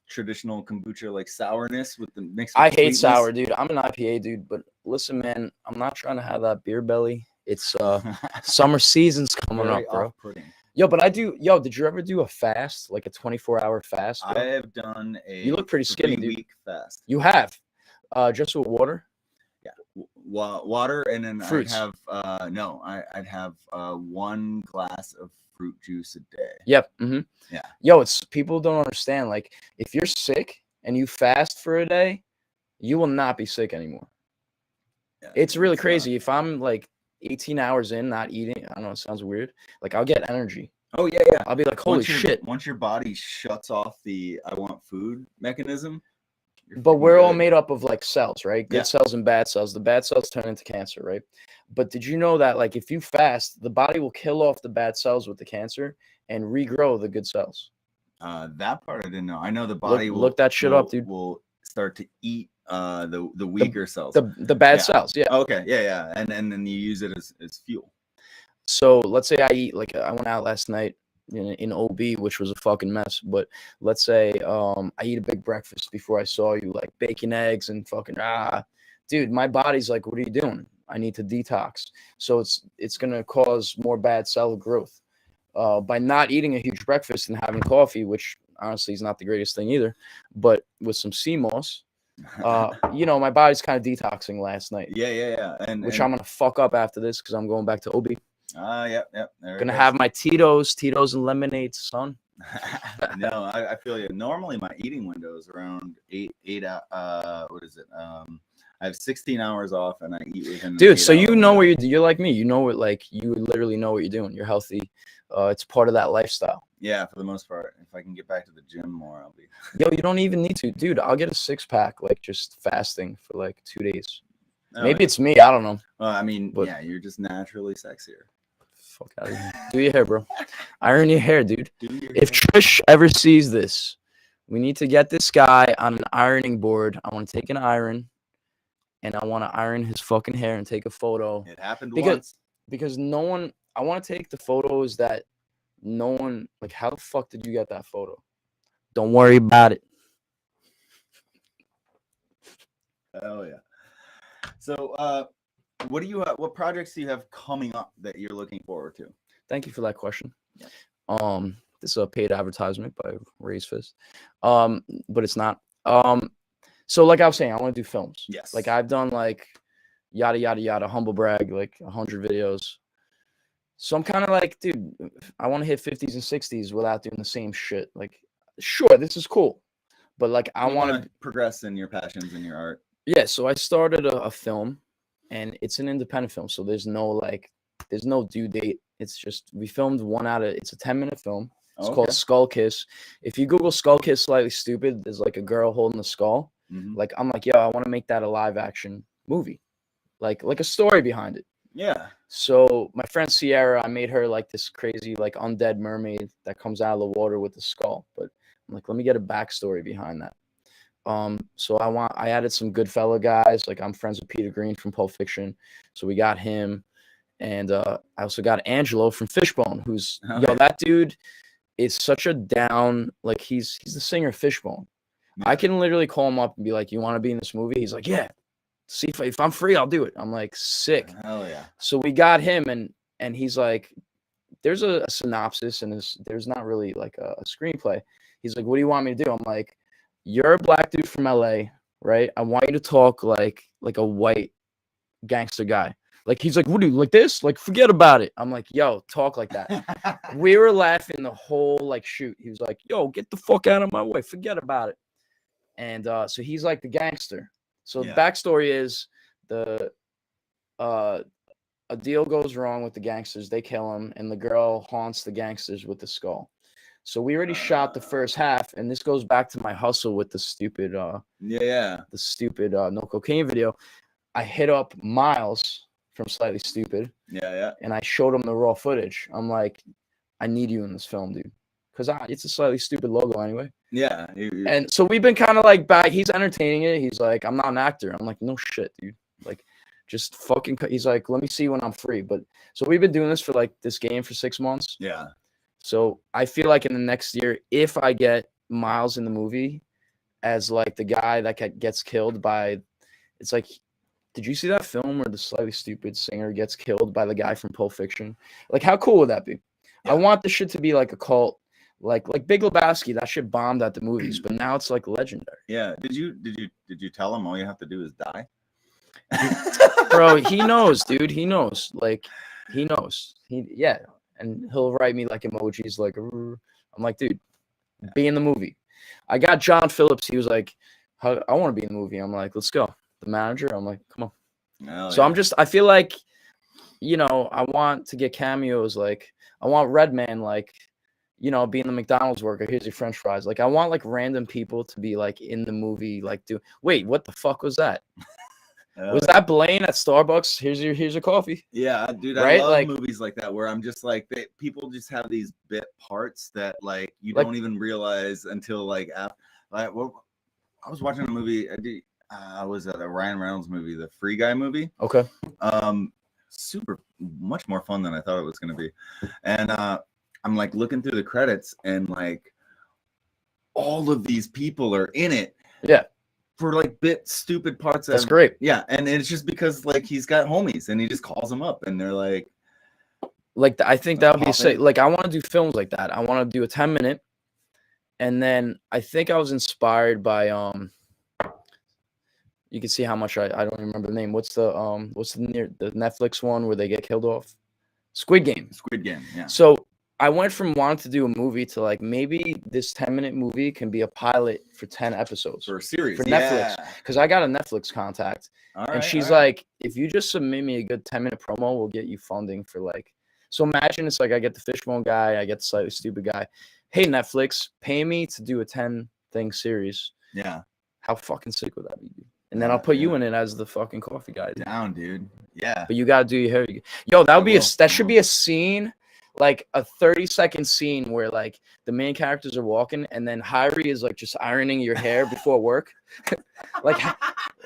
S1: traditional kombucha like sourness with the mix.
S2: I hate sour, dude. I'm an IPA dude, but listen, man, I'm not trying to have that beer belly. It's summer season's coming up, bro. Yo, but did you ever do a fast, like a 24-hour fast, bro?
S1: I have done
S2: you look pretty skinny, dude.
S1: 3-week fast.
S2: You have? Just with water?
S1: Yeah. Water, and then
S2: fruits.
S1: I'd have 1 glass of fruit juice a day.
S2: Yep. Mm-hmm.
S1: Yeah.
S2: Yo, people don't understand. Like, if you're sick and you fast for a day, you will not be sick anymore. Yeah, it's really crazy. If I'm like 18 hours in not eating, I don't know, it sounds weird. Like I'll get energy.
S1: Oh yeah.
S2: I'll be like, holy shit.
S1: Once your body shuts off the I want food mechanism.
S2: But we're all made up of like cells, right? Good cells and bad cells. The bad cells turn into cancer, right? But did you know that like if you fast, the body will kill off the bad cells with the cancer and regrow the good cells?
S1: That part I didn't know. I know the body
S2: look that shit up, dude.
S1: Will start to eat the weaker cells.
S2: The bad cells, yeah.
S1: Okay, yeah. And then you use it as fuel.
S2: So let's say I eat, like I went out last night, in OB, which was a fucking mess. But let's say I eat a big breakfast before I saw you, like bacon, eggs, and fucking dude, my body's like, what are you doing? I need to detox. So it's gonna cause more bad cell growth by not eating a huge breakfast and having coffee, which honestly is not the greatest thing either. But with some sea moss, my body's kind of detoxing last night.
S1: Yeah.
S2: I'm gonna fuck up after this because I'm going back to OB.
S1: Yep.
S2: Gonna have my Tito's and lemonade, son.
S1: No, I feel you. Normally my eating window is around eight what is it? I have 16 hours off and I eat within.
S2: Dude, so you know what you're like me. You know what, like you literally know what you're doing. You're healthy. It's part of that lifestyle.
S1: Yeah, for the most part. If I can get back to the gym more, I'll be.
S2: Yo, you don't even need to, dude. I'll get a 6-pack like just fasting for like 2 days. Maybe it's me. I don't know.
S1: Well, I mean, yeah, you're just naturally sexier.
S2: Fuck out of here. Do your hair, bro. Iron your hair, dude. If Trish ever sees this, we need to get this guy on an ironing board. I want to take an iron, and I want to iron his fucking hair and take a photo.
S1: It happened once.
S2: Because no one. I want to take the photos that no one. Like, how the fuck did you get that photo? Don't worry about it.
S1: Oh yeah. So, what projects do you have coming up that you're looking forward to?
S2: Thank you for that question.
S1: Yeah.
S2: This is a paid advertisement by Raise Fist. But it's not. So like I was saying, I want to do films.
S1: Yes.
S2: Like I've done like yada yada yada, humble brag, like 100 videos. So I'm kind of like, dude, I want to hit 50s and 60s without doing the same shit. Like, sure, this is cool, but like I want to
S1: progress in your passions and your art.
S2: Yeah. So I started a film, and it's an independent film. So there's no due date. It's just we filmed it's a 10-minute film. It's called Skull Kiss. If you Google Skull Kiss Slightly Stupid, there's like a girl holding a skull.
S1: Mm-hmm.
S2: Like I'm like, yo, I want to make that a live action movie, like a story behind it.
S1: Yeah.
S2: So my friend Sierra, I made her like this crazy like undead mermaid that comes out of the water with a skull. But I'm like, let me get a backstory behind that. So I added some Goodfella guys. Like I'm friends with Peter Green from Pulp Fiction, so we got him, and I also got Angelo from Fishbone, who's that dude is such a down, like he's the singer of Fishbone. Yeah. I can literally call him up and be like, you want to be in this movie? He's like, yeah. See if I'm free, I'll do it. I'm like, sick.
S1: Hell yeah.
S2: So we got him, and he's like, there's a synopsis, and there's not really like a screenplay. He's like, what do you want me to do? I'm like, you're a black dude from LA, right? I want you to talk like a white gangster guy. Like he's like, what do you like this? Like, forget about it. I'm like, yo, talk like that. We were laughing the whole like shoot. He was like, yo, get the fuck out of my way. Forget about it. And so he's like the gangster. So the backstory is a deal goes wrong with the gangsters. They kill him, and the girl haunts the gangsters with the skull. So we already shot the first half, and this goes back to my hustle with the stupid no cocaine video. I hit up Miles from Slightly Stupid.
S1: Yeah.
S2: And I showed him the raw footage. I'm like, I need you in this film, dude. Because it's a Slightly Stupid logo anyway.
S1: Yeah.
S2: And so we've been kind of like back. He's entertaining it. He's like, I'm not an actor. I'm like, no shit, dude. Like, just fucking. He's like, let me see when I'm free. But so we've been doing this for like this game for 6 months.
S1: Yeah.
S2: So I feel like in the next year, if I get Miles in the movie as like the guy that gets killed by, it's like, did you see that film where the Slightly Stupid singer gets killed by the guy from Pulp Fiction? Like, how cool would that be? Yeah. I want this shit to be like a cult, like Big Lebowski. That shit bombed at the movies, but now it's like legendary.
S1: Yeah. Did you tell him all you have to do is die?
S2: Bro, he knows, dude. He knows. Like, he knows. And he'll write me like emojis, like I'm like, dude, be in the movie. I got John Phillips. He was like, I want to be in the movie. I'm like, let's go. The manager. I'm like, come on. So I feel like, I want to get cameos. Like, I want Redman, like, being the McDonald's worker. Here's your French fries. Like, I want like random people to be like in the movie. Like, wait, what the fuck was that? Was that Blaine at Starbucks? Here's your coffee.
S1: Yeah, dude,
S2: right?
S1: I love movies like that where I'm just like, people just have these bit parts that like you don't even realize until like after. Like, well, I was watching a movie. Was a Ryan Reynolds movie, the Free Guy movie.
S2: Okay.
S1: Super much more fun than I thought it was going to be, and I'm like looking through the credits and like all of these people are in it.
S2: Yeah.
S1: For like stupid parts.
S2: That's great.
S1: Yeah. And it's just because like he's got homies and he just calls them up and they're like
S2: I think that would be sick. Like I want to do films like that. I want to do a 10-minute. And then I think I was inspired by you can see how much I don't remember the name. What's the Netflix one where they get killed off? Squid Game.
S1: Squid Game, yeah.
S2: So I went from wanting to do a movie to like maybe this 10-minute movie can be a pilot for 10 episodes.
S1: For a series.
S2: For Netflix. Because I got a Netflix contact. And she's like, if you just submit me a good 10-minute promo, we'll get you funding for like. So imagine it's like I get the fishbone guy, I get the slightly stupid guy. Hey, Netflix, pay me to do a 10-thing series.
S1: Yeah.
S2: How fucking sick would that be, dude? And then I'll put you in it as the fucking coffee guy. Dude.
S1: Down, dude. Yeah.
S2: But you gotta do your hair. Yo, that would be that should be a scene, like a 30-second scene where like the main characters are walking and then Hyrie is like just ironing your hair before work.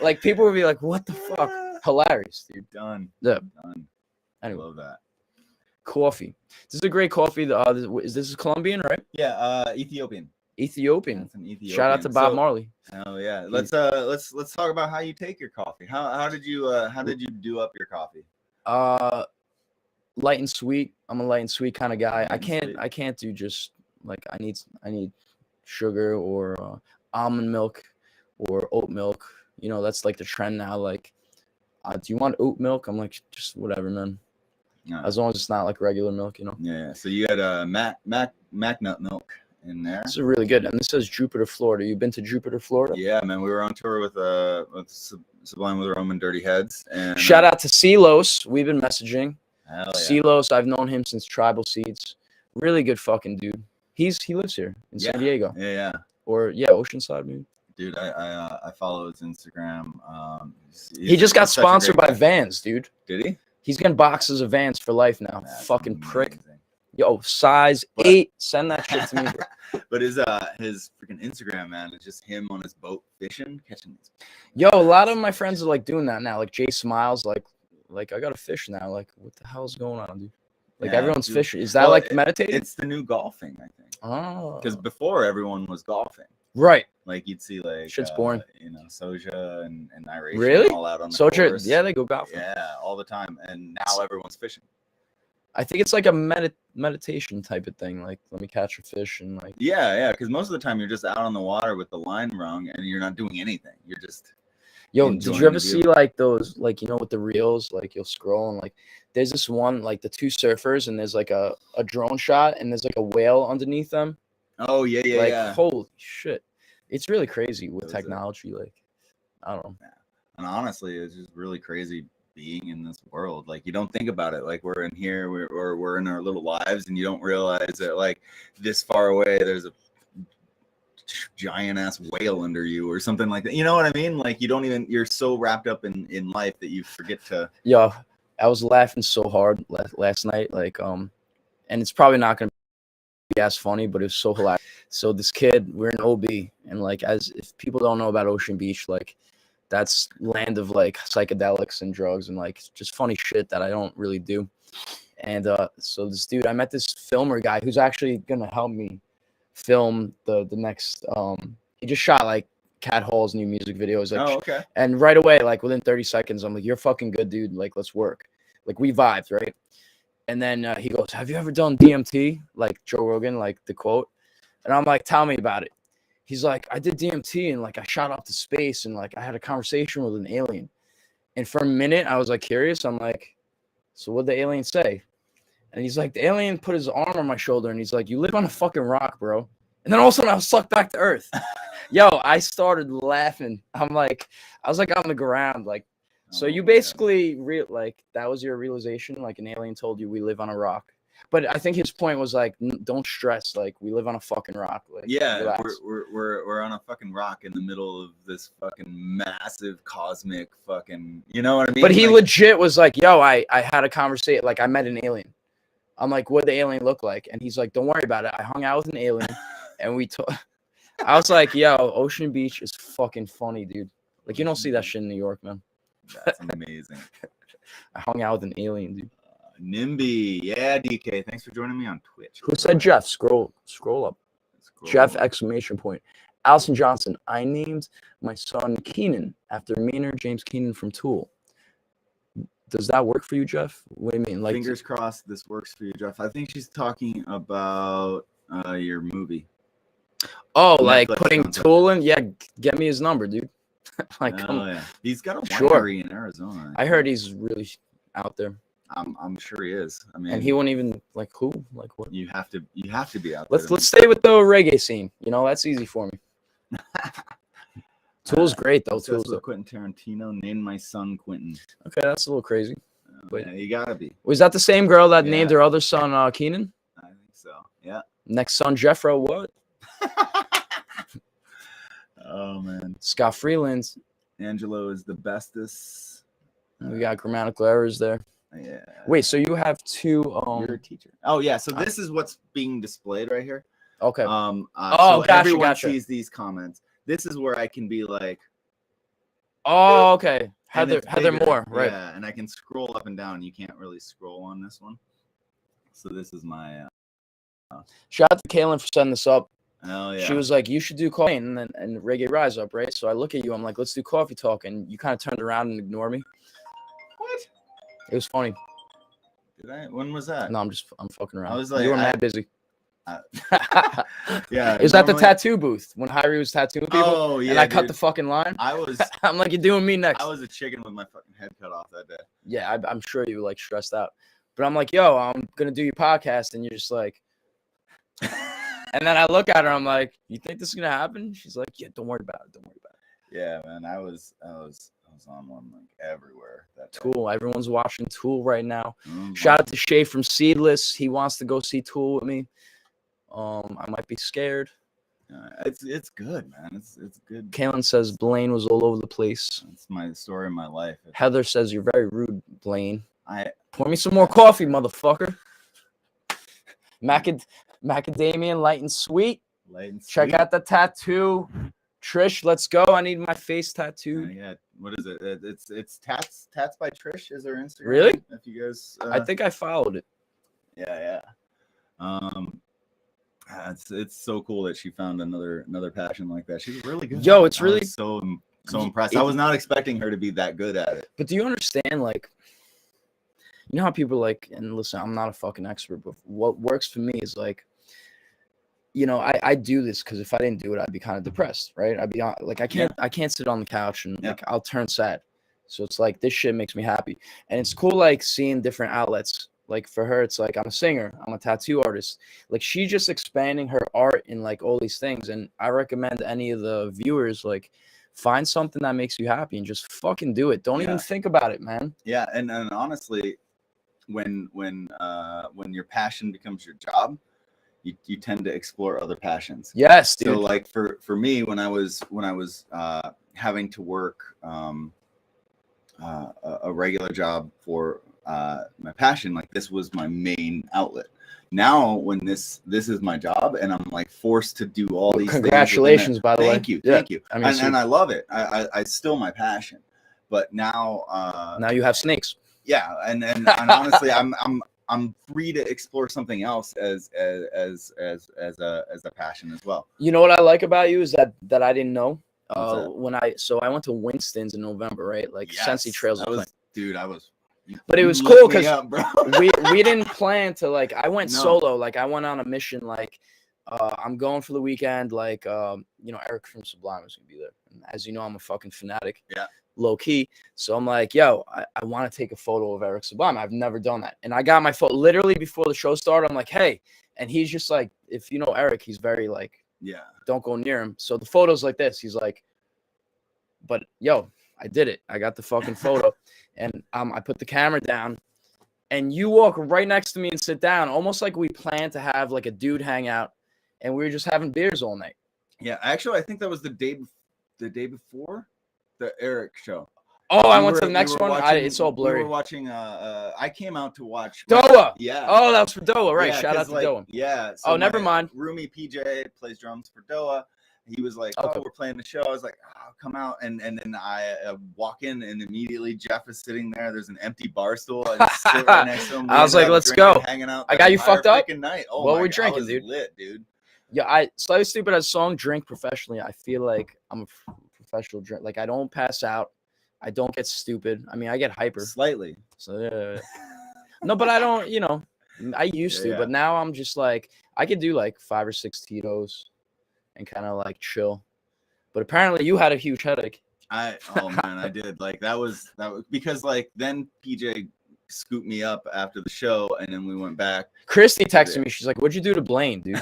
S2: like people would be like, what the fuck? Hilarious, dude.
S1: Done.
S2: Yeah.
S1: Done.
S2: Anyway.
S1: Love that.
S2: Coffee. This is a great coffee. Is this Colombian, right?
S1: Yeah, Ethiopian.
S2: Ethiopian.
S1: That's an Ethiopian.
S2: Shout out to Bob Marley.
S1: Oh yeah. Let's talk about how you take your coffee. How did you do up your coffee?
S2: Light and sweet. I'm a light and sweet kind of guy. I can't do just like I need sugar or almond milk or oat milk. You know, that's like the trend now. Like, do you want oat milk? I'm like, just whatever, man. No. As long as it's not like regular milk, you know.
S1: Yeah. So you had Mac nut milk in there.
S2: This is really good. And this says Jupiter, Florida. You've been to Jupiter, Florida?
S1: Yeah, man. We were on tour with Sublime with Rome and Dirty Heads. And
S2: shout out to Silos. We've been messaging.
S1: Hell yeah.
S2: Silos, I've known him since Tribal Seeds. Really good fucking dude. He lives here in San Diego.
S1: Yeah.
S2: Or Oceanside, maybe.
S1: Dude, I follow his Instagram.
S2: He just got sponsored by Vans, dude.
S1: Did he?
S2: He's getting boxes of Vans for life now. That's fucking amazing. Prick. Yo, size 8. Send that shit to me, bro.
S1: But his freaking Instagram, man, is just him on his boat fishing, catching these.
S2: Yo, a lot of my friends are like doing that now. Like Jay Smiles, like I gotta fish now. Like, what the hell's going on, dude? Like everyone's fishing. Is that like meditating?
S1: It's the new golfing, I think.
S2: Oh.
S1: Because before everyone was golfing.
S2: Right.
S1: Like you'd see like
S2: shit's boring.
S1: You know, Soja and Iration
S2: really
S1: all out on the
S2: Soja
S1: course.
S2: Yeah, they go golfing.
S1: Yeah, all the time. And now everyone's fishing.
S2: I think it's like a meditation type of thing. Like, let me catch a fish and like.
S1: Yeah, because most of the time you're just out on the water with the line rung and you're not doing anything. You're just.
S2: Yo, did you ever see like those, like, you know, with the reels, like you'll scroll and like there's this one, like the two surfers and there's like a drone shot and there's like a whale underneath them.
S1: Oh yeah.
S2: Like, holy shit. It's really crazy with technology. Like, I don't know.
S1: Yeah. And honestly, it's just really crazy being in this world. Like, you don't think about it. Like, we're in here, we're in our little lives, and you don't realize that like this far away there's a giant ass whale under you or something like that. You know what I mean? Like, you're so wrapped up in life that you forget to.
S2: Yo, I was laughing so hard last night. Like, and it's probably not gonna be as funny, but it was so hilarious. So this kid, we're in OB, and like, as if people don't know about Ocean Beach, like that's land of like psychedelics and drugs and like just funny shit that I don't really do. And so this dude, I met this filmer guy who's actually gonna help me film the next. He just shot like Cat Hall's new music video. Like,
S1: oh, okay.
S2: And right away, like within 30 seconds, I'm like, you're fucking good, dude. Like, let's work. Like, we vibed, right? And then he goes, have you ever done DMT? Like Joe Rogan, like the quote. And I'm like, tell me about it. He's like, I did DMT and like I shot off to space and like I had a conversation with an alien. And for a minute, I was like curious. I'm like, so what'd the alien say? And he's like, the alien put his arm on my shoulder and he's like, you live on a fucking rock, bro. And then all of a sudden I was sucked back to Earth. Yo, I started laughing. I was like on the ground, like. So you basically like that was your realization, like an alien told you we live on a rock. But I think his point was like, don't stress, like we live on a fucking rock. Like,
S1: yeah, we're on a fucking rock in the middle of this fucking massive cosmic fucking, you know what I mean?
S2: But he legit was like, yo, I had a conversation, like I met an alien. I'm like, what'd the alien look like? And he's like, don't worry about it. I hung out with an alien and we I was like, yo, Ocean Beach is fucking funny, dude. Like, you don't see that shit in New York, man.
S1: That's amazing.
S2: I hung out with an alien, dude.
S1: Nimby, yeah, DK. Thanks for joining me on Twitch.
S2: Who said Jeff? Scroll up. Jeff exclamation point. Allison Johnson. I named my son Keenan after Maynard James Keenan from Tool. Does that work for you, Jeff? What do you mean? Like,
S1: fingers crossed this works for you, Jeff. I think she's talking about your movie.
S2: Oh, Netflix like putting content. Tool in? Yeah, get me his number, dude. Like,
S1: yeah. He's got a winery in Arizona.
S2: I heard he's really out there.
S1: I'm sure he is. I mean,
S2: and he won't even like who? Like what?
S1: You have to be out
S2: there. Let's stay with the reggae scene. You know, that's easy for me. Tool's great though. Tool's
S1: Quentin Tarantino named my son Quentin.
S2: Okay, that's a little crazy.
S1: But yeah, you gotta be.
S2: Was that the same girl that named her other son Keenan?
S1: I think so. Yeah.
S2: Next son Jeffro. What?
S1: Oh man.
S2: Scott Freeland.
S1: Angelo is the bestest.
S2: We got grammatical errors there.
S1: Yeah.
S2: Wait, so you have two
S1: You're a teacher. Oh yeah, so this is what's being displayed right here.
S2: Okay.
S1: So
S2: gotcha,
S1: everyone sees these comments. This is where I can be like,
S2: oh, okay. Heather Moore, right.
S1: Yeah, and I can scroll up and down. You can't really scroll on this one. So this is my
S2: shout out to Kaylin for setting this up.
S1: Oh yeah.
S2: She was like, you should do coffee and Reggae Rise Up, right? So I look at you, I'm like, let's do coffee talk, and you kind of turned around and ignored me.
S1: What?
S2: It was funny.
S1: Did I? When was that?
S2: No, I'm fucking around.
S1: I was like,
S2: you were mad busy.
S1: Yeah.
S2: Is that the tattoo booth when Hyrie was tattooing people?
S1: Oh yeah.
S2: And I cut the fucking line.
S1: I was.
S2: I'm like, you're doing me next.
S1: I was a chicken with my fucking head cut off that day.
S2: Yeah, I'm sure you were like stressed out, but I'm like, yo, I'm gonna do your podcast, and you're just like. And then I look at her, I'm like, you think this is gonna happen? She's like, yeah, don't worry about it.
S1: Yeah, man, I was on one like everywhere. That
S2: Tool, everyone's watching Tool right now. Shout out to Shay from Seedless. He wants to go see Tool with me. I might be scared.
S1: It's good, man. It's good.
S2: Kaylin says Blaine was all over the place.
S1: It's my story of my life.
S2: Heather says you're very rude, Blaine. Pour me some more coffee, motherfucker. Macadamia light and sweet. Check out the tattoo. Trish, let's go. I need my face tattooed.
S1: Yeah. What is it? It's tats by Trish. Is her Instagram?
S2: Really?
S1: If you guys,
S2: I think I followed it.
S1: Yeah. It's so cool that she found another passion like that. She's really good.
S2: Yo, it's really
S1: so impressed. I was not expecting her to be that good at it.
S2: But do you understand, like, you know how people like, and listen, I'm not a fucking expert, but what works for me is like, you know, I do this because if I didn't do it, I'd be kind of depressed, right? I'd be like, I can't sit on the couch and like I'll turn sad. So it's like this shit makes me happy, and it's cool like seeing different outlets. Like for her, it's like I'm a singer, I'm a tattoo artist. Like she's just expanding her art in like all these things, and I recommend any of the viewers like find something that makes you happy and just fucking do it. Don't even think about it, man.
S1: Yeah, and honestly, when your passion becomes your job, you tend to explore other passions.
S2: Yes, dude.
S1: So like for me, when I was having to work a regular job for my passion, like this was my main outlet. Now when this is my job and I'm like forced to do all these
S2: congratulations, by the way.
S1: Thank you. I mean, and I love it. I still my passion, but now
S2: you have snakes.
S1: Yeah, and honestly, I'm free to explore something else as a passion as well.
S2: You know what I like about you is that I didn't know. I went to Winston's in November, right? Like Sensi Trails. But it was cool because we didn't plan to like. I went solo. Like I went on a mission. Like I'm going for the weekend. Like Eric from Sublime is gonna be there. And as you know, I'm a fucking fanatic.
S1: Yeah.
S2: Low key. So I'm like, yo, I want to take a photo of Eric Sublime. I've never done that. And I got my photo literally before the show started. I'm like, hey. And he's just like, if you know Eric, he's very like, don't go near him. So the photo's like this. He's like, but yo, I did it. I got the fucking photo. And I put the camera down. And you walk right next to me and sit down, almost like we planned to have like a dude hangout. And we were just having beers all night.
S1: Yeah, actually, I think that was the day before the Eric show.
S2: Oh, I went to the next one. It's all blurry.
S1: We were watching. I came out to watch
S2: Doa.
S1: Yeah.
S2: Oh, that was for Doa, right?
S1: Yeah,
S2: Shout out to Doa.
S1: Yeah. So
S2: never mind.
S1: Roomie PJ plays drums for Doa. He was like,
S2: Okay.
S1: "Oh, we're playing the show." I was like, "Oh, come out!" And then I walk in, and immediately Jeff is sitting there. There's an empty bar stool. I just sit right next to him.
S2: I was like, "Let's go."
S1: Hanging out.
S2: I got you fucked up.
S1: Night. Oh,
S2: what
S1: my
S2: we
S1: God,
S2: drinking,
S1: I was
S2: dude?
S1: lit, dude.
S2: Yeah, I Slightly Stupid as song drink professionally. I feel like I'm a professional drink. Like I don't pass out. I don't get stupid. I mean, I get hyper
S1: Slightly.
S2: So yeah. No, but I don't. I used to, but now I'm just like I could do like 5 or 6 Tito's and kind of like chill. But apparently, you had a huge headache.
S1: Oh man, I did. Like that was because like then PJ scooped me up after the show, and then we went back.
S2: Christy texted me. She's like, "What'd you do to Blaine, dude?"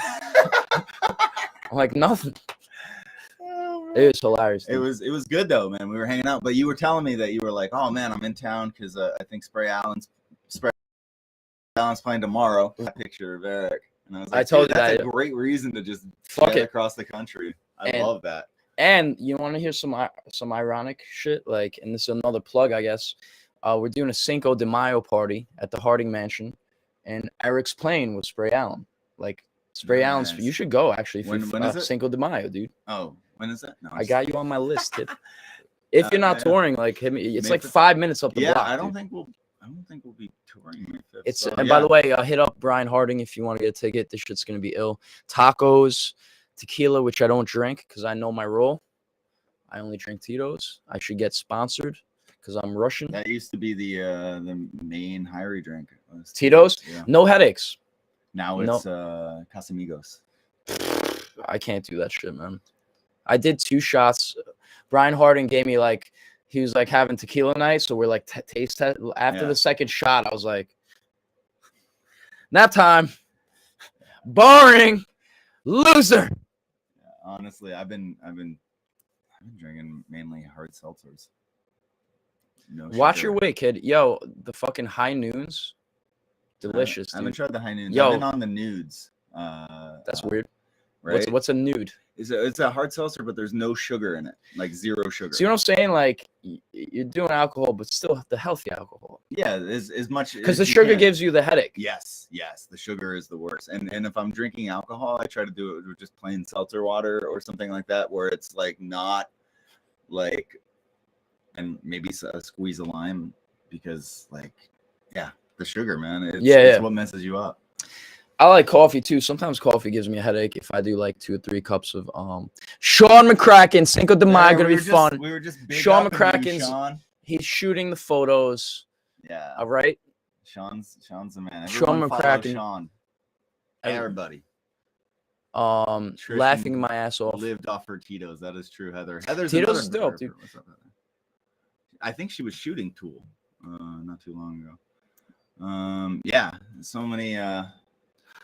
S2: I'm like, "Nothing." It was hilarious. Dude.
S1: It was good though, man. We were hanging out, but you were telling me that you were like, "Oh man, I'm in town because I think Spray Allen's playing tomorrow." That picture of Eric, and I was like,
S2: I told you
S1: that's a great reason to just
S2: fuck it
S1: across the country. I love that.
S2: And you want to hear some ironic shit? Like, and this is another plug, I guess. We're doing a Cinco de Mayo party at the Harding Mansion, and Eric's playing with Spray Allen. Like Spray Allen's, you should go actually.
S1: When is it?
S2: Cinco de Mayo, dude.
S1: Oh, when is that? No,
S2: I got you on my list, kid. If you're not touring, like hit me. It's like 5 minutes up the block.
S1: I don't think we'll be touring.
S2: By the way, hit up Brian Harding if you want to get a ticket. This shit's gonna be ill. Tacos, tequila, which I don't drink because I know my role. I only drink Tito's. I should get sponsored because I'm Russian.
S1: That used to be the main Hyrie drink.
S2: Tito's, no headaches.
S1: Now it's Casamigos.
S2: I can't do that shit, man. I did 2 shots. Brian Harding gave me he was like having tequila night, so we're like taste test. After the second shot, I was like, nap time. Boring. Loser.
S1: Yeah, honestly, I've been drinking mainly hard seltzers. No
S2: Watch
S1: sugar.
S2: your weight, kid. Yo, the fucking high noons, delicious.
S1: I haven't tried the high noons.
S2: Yo,
S1: I've been on the nudes.
S2: That's weird.
S1: Right?
S2: What's a nude?
S1: It's a hard seltzer, but there's no sugar in it, like 0 sugar.
S2: See what I'm saying? Like you're doing alcohol, but still the healthy alcohol.
S1: Yeah, as much
S2: because the sugar gives you the headache.
S1: Yes, the sugar is the worst. And if I'm drinking alcohol, I try to do it with just plain seltzer water or something like that, where it's like not like, and maybe a squeeze of lime because the sugar, man, it's what messes you up.
S2: I like coffee too. Sometimes coffee gives me a headache if I do like 2 or 3 cups of Sean McCracken, Cinco de Mayo, gonna be fun.
S1: We were just
S2: Sean McCracken's he's shooting the photos.
S1: Yeah.
S2: All right.
S1: Sean's the man.
S2: Sean McCracken.
S1: Sean. Everybody.
S2: Laughing my ass off.
S1: Lived off her Tito's. That is true, Heather.
S2: Tito's is dope, dude.
S1: What's up, Heather? I think she was shooting Tool not too long ago. Yeah, so many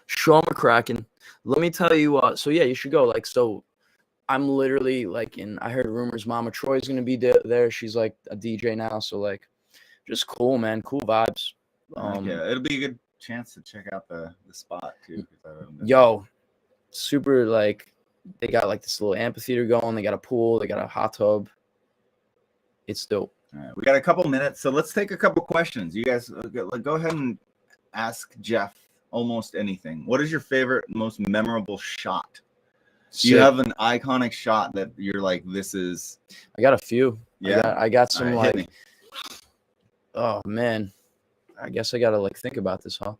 S2: Sean McCracken. Let me tell you so yeah, you should go. I'm literally I heard rumors Mama Troy's gonna be there. She's like a DJ now, so just cool, man. Cool vibes.
S1: Yeah, it'll be a good chance to check out the spot too.
S2: Yo, super they got this little amphitheater going, they got a pool, they got a hot tub. It's dope.
S1: All right, we got a couple minutes, so let's take a couple questions. You guys go ahead and ask Jeff almost anything. What is your favorite, most memorable shot? Do you have an iconic shot that you're like, this is?
S2: I got a few.
S1: Yeah,
S2: I got some oh man, I guess I gotta think about this, huh?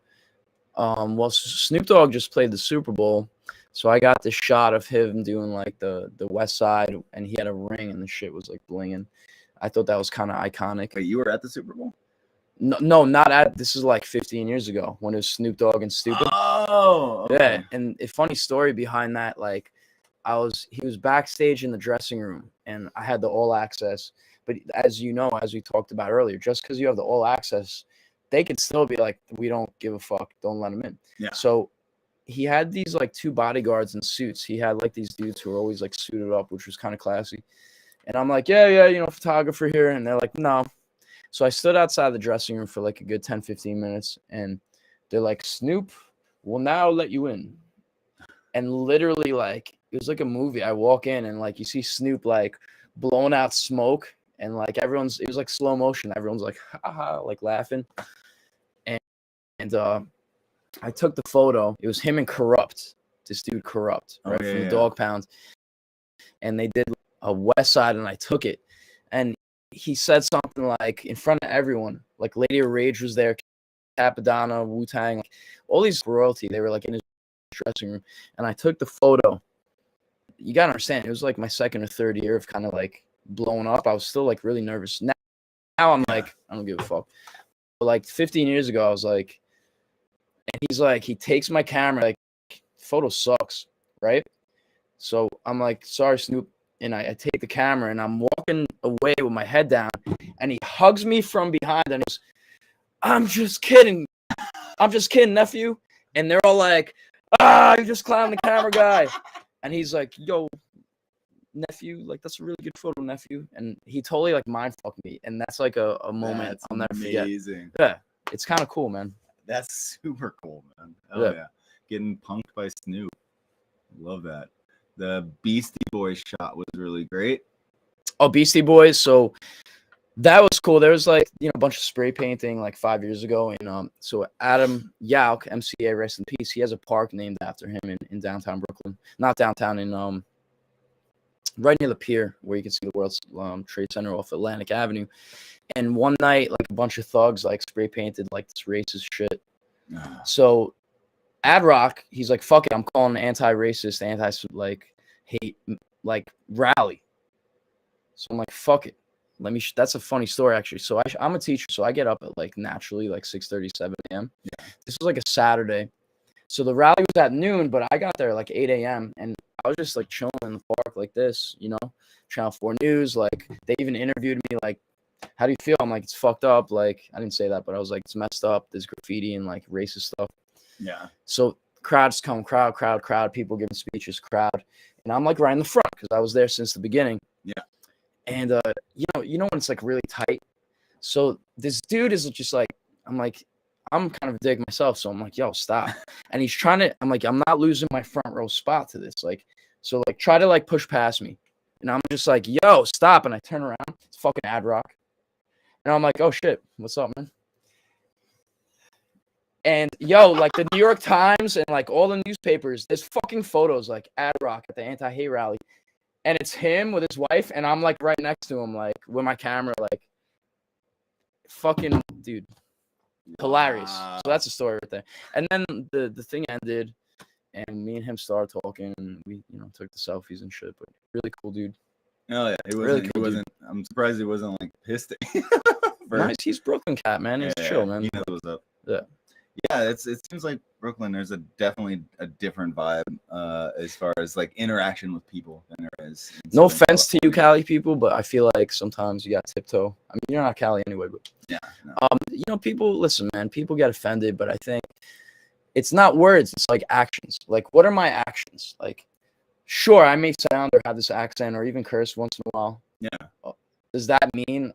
S2: Well, Snoop Dogg just played the Super Bowl, so I got this shot of him doing the West Side, and he had a ring, and the shit was blinging. I thought that was kind of iconic.
S1: Wait, you were at the Super Bowl?
S2: No, not at. This is 15 years ago when it was Snoop Dogg and Stupid.
S1: Oh, okay.
S2: Yeah, and a funny story behind that, he was backstage in the dressing room, and I had the all access. But as you know, as we talked about earlier, just because you have the all access, they could still be like, we don't give a fuck, don't let them in.
S1: Yeah.
S2: So he had these 2 bodyguards in suits. He had these dudes who were always suited up, which was kind of classy. And I'm like, yeah, photographer here. And they're like, no. So I stood outside the dressing room for a good 10, 15 minutes. And they're like, Snoop, we'll now let you in. And literally, it was like a movie. I walk in and you see Snoop blowing out smoke. And it was slow motion. Everyone's haha, laughing. And I took the photo. It was him and Corrupt. This dude Corrupt, right, from the Dog Pound. and they did a West Side, and I took it. And he said something like in front of everyone, like Lady of Rage was there, Capadonna, Wu-Tang, like, all these royalty. They were like in his dressing room, and I took the photo. You gotta understand, it was like my second or third year of kind of like blowing up. I was still like really nervous. Now I'm like, I don't give a fuck. But like 15 years ago, I was like, and he's like, he takes my camera, like, photo sucks, right? So I'm like, sorry, Snoop. And I take the camera, and I'm walking away with my head down, and he hugs me from behind, and he's, I'm just kidding, nephew. And they're all like, you just clowned the camera guy. And he's like, yo, nephew, like, that's a really good photo, nephew. And he totally like mind fucked me, and that's like a moment I'll never forget. Yeah, it's kind of cool, man.
S1: That's super cool, man. Oh yeah, getting punked by Snoop, love that. The Beastie Boys shot was really great.
S2: Oh, Beastie Boys. So that was cool. There was like, a bunch of spray painting like 5 years ago. And so Adam Yauch, MCA, rest in peace. He has a park named after him in downtown Brooklyn. Not downtown, in right near the pier where you can see the World Trade Center off Atlantic Avenue. And one night, like, a bunch of thugs like spray painted like this racist shit. So Ad Rock, he's like, fuck it, I'm calling an anti-racist, hate rally. So I'm like, fuck it. That's a funny story, actually. So I'm a teacher, so I get up at like naturally like 6:30, 7 a.m. Yeah. This was like a Saturday. So the rally was at noon, but I got there like 8 a.m. and I was just like chilling in the park like this, Channel 4 News. Like, they even interviewed me, like, how do you feel? I'm like, it's fucked up. Like, I didn't say that, but I was like, it's messed up. There's graffiti and like racist stuff. Yeah. So crowds come, crowd, people giving speeches, crowd. And I'm like right in the front because I was there since the beginning. Yeah. And, you know when it's like really tight. So this dude is just like, I'm kind of a dick myself. So I'm like, yo, stop. And he's trying to, I'm like, I'm not losing my front row spot to this. Like, so like try to like push past me. And I'm just like, yo, stop. And I turn around. It's fucking Ad Rock. And I'm like, oh shit, what's up, man? And yo, like the New York Times and like all the newspapers, there's fucking photos like Ad Rock at the anti-hate rally. And it's him with his wife, and I'm like right next to him, like with my camera, like, fucking dude, hilarious. So that's a story right there. And then the thing ended, and me and him started talking, and we took the selfies and shit. But really cool dude.
S1: Oh yeah, he wasn't. I'm surprised he wasn't like pissed.
S2: Nice, he's Brooklyn cat, man. He's chill, man.
S1: He knows what's up. Yeah. Yeah, it seems like Brooklyn, there's definitely a different vibe as far as like interaction with people than there is.
S2: No offense to you Cali people, but I feel like sometimes you got tiptoe. I mean, you're not Cali anyway, but yeah. No. People, listen, man, people get offended, but I think it's not words, it's like actions. Like, what are my actions? Like, sure, I may sound or have this accent or even curse once in a while. Yeah. Does that mean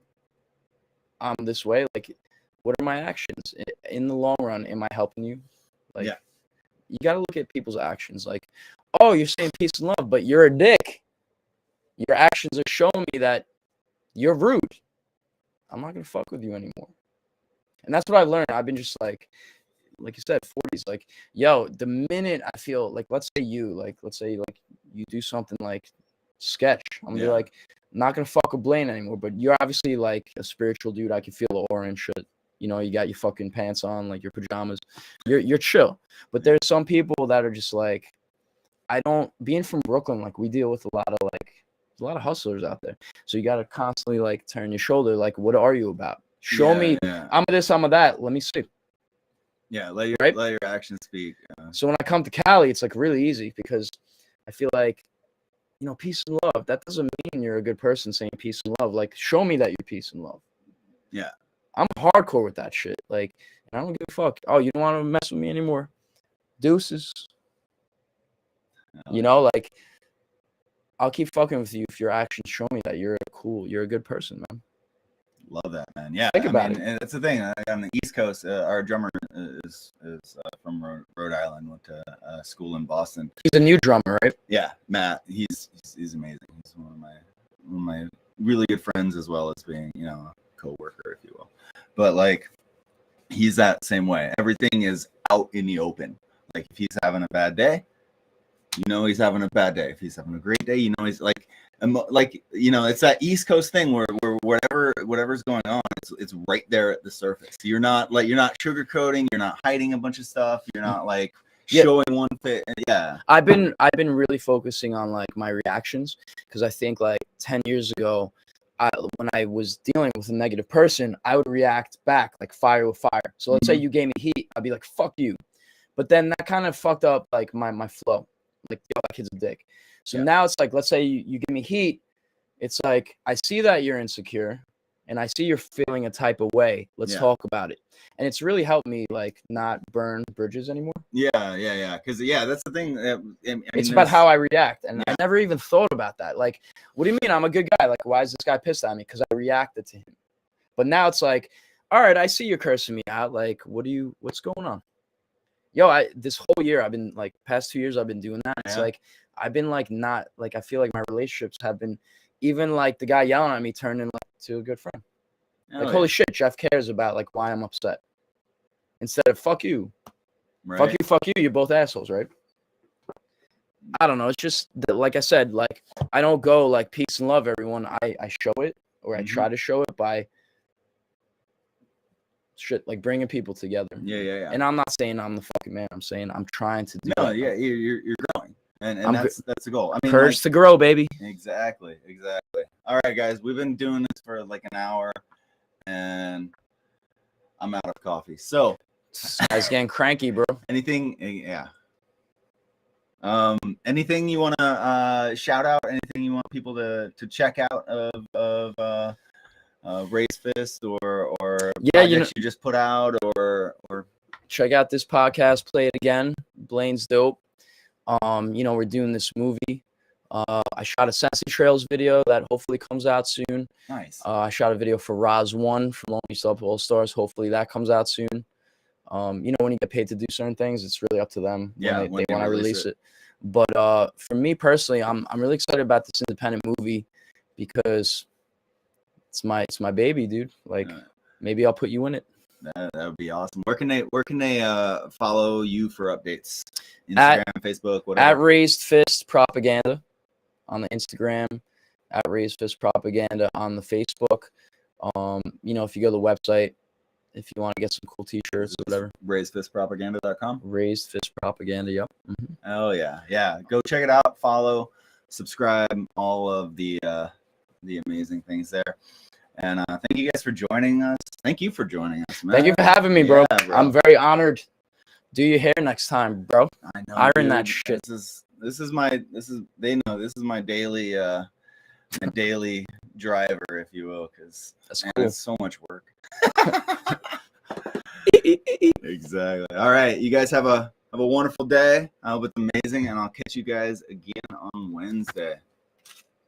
S2: I'm this way? Like, what are my actions? In the long run, am I helping you? Like, yeah. You got to look at people's actions. Like, oh, you're saying peace and love, but you're a dick. Your actions are showing me that you're rude. I'm not going to fuck with you anymore. And that's what I learned. I've been just like you said, 40s. Like, yo, the minute I feel like, let's say you do something like sketch. I'm going to be like, not going to fuck with Blaine anymore. But you're obviously like a spiritual dude. I can feel the aura and shit. You got your fucking pants on, like your pajamas. You're chill. But there's some people that are just like, being from Brooklyn, like, we deal with a lot of hustlers out there. So you got to constantly like turn your shoulder. Like, what are you about? Show me. Yeah. I'm this, I'm that. Let me see.
S1: Yeah. Let your actions speak.
S2: So when I come to Cali, it's like really easy because I feel like, peace and love. That doesn't mean you're a good person saying peace and love. Like, show me that you're peace and love. Yeah. I'm hardcore with that shit. Like, I don't give a fuck. Oh, you don't want to mess with me anymore? Deuces. Like, I'll keep fucking with you if your actions show me that you're a good person, man.
S1: Love that, man. Yeah.
S2: Think about it.
S1: And that's the thing. On the East Coast, our drummer is from Rhode Island, went to school in Boston.
S2: He's a new drummer, right?
S1: Yeah, Matt. He's amazing. He's one of my really good friends, as well as being, a co-worker, if you will. But like, he's that same way. Everything is out in the open. Like, if he's having a bad day, you know he's having a bad day. If he's having a great day, you know he's like you know, it's that East Coast thing where whatever's going on, it's right there at the surface. You're not sugarcoating, you're not hiding a bunch of stuff, you're not like showing one fit. Yeah,
S2: I've been really focusing on like my reactions, because I think like 10 years ago, when I was dealing with a negative person, I would react back like fire with fire. So let's say you gave me heat, I'd be like, fuck you. But then that kind of fucked up like my flow. Like, yo, that kid's a dick. So now it's like, let's say you give me heat. It's like, I see that you're insecure and I see you're feeling a type of way. Let's talk about it. And it's really helped me like not burn bridges anymore.
S1: Yeah. Because that's the thing. I mean,
S2: it's about how I react. And I never even thought about that. Like, what do you mean? I'm a good guy. Like, why is this guy pissed at me? Because I reacted to him. But now it's like, all right, I see you're cursing me out. Like, what's going on? Yo, this whole year I've been like, past 2 years I've been doing that. It's like, I've been like, not like, I feel like my relationships have been, even like the guy yelling at me turned into to a good friend. Like, holy shit, Jeff cares about like why I'm upset. Instead of fuck you. Right. Fuck you, you're both assholes, right? I don't know. It's just like I said, like, I don't go like peace and love, everyone. I show it, or I try to show it by shit, like bringing people together. Yeah. And I'm not saying I'm the fucking man. I'm saying I'm trying to do that.
S1: You're growing. And that's the goal. I mean,
S2: courage to grow, baby.
S1: Exactly. All right, guys, we've been doing this for like an hour, and I'm out of coffee. So,
S2: this guy's getting cranky, bro.
S1: Anything? Yeah. Anything you want to shout out? Anything you want people to check out of Raised Fist or projects you just put out, or
S2: check out this podcast, Play It Again. Blaine's dope. We're doing this movie. I shot a Sensi Trails video that hopefully comes out soon.
S1: Nice.
S2: I shot a video for Roz 1 from Lonely Sub All Stars. Hopefully that comes out soon. When you get paid to do certain things, it's really up to them when they want to release it. But for me personally, I'm really excited about this independent movie because it's my baby, dude. Like, maybe I'll put you in it.
S1: That would be awesome. Where can they follow you for updates? Instagram, Facebook, whatever.
S2: At Raised Fist Propaganda on the Instagram, at Raised Fist Propaganda on the Facebook. If you go to the website, if you want to get some cool t-shirts or whatever.
S1: RaisedFistPropaganda.com.
S2: Raised Fist Propaganda, yep. Mm-hmm.
S1: Oh yeah. Go check it out. Follow, subscribe, all of the amazing things there. And thank you guys for joining us. Thank you for joining us, man.
S2: Thank you for having me, bro. I'm very honored. Do your hair next time, bro.
S1: I know.
S2: Iron that shit.
S1: They know this is my daily my daily driver, if you will, because it's so much work. Exactly. All right, you guys have a wonderful day. I hope it's amazing, and I'll catch you guys again on Wednesday.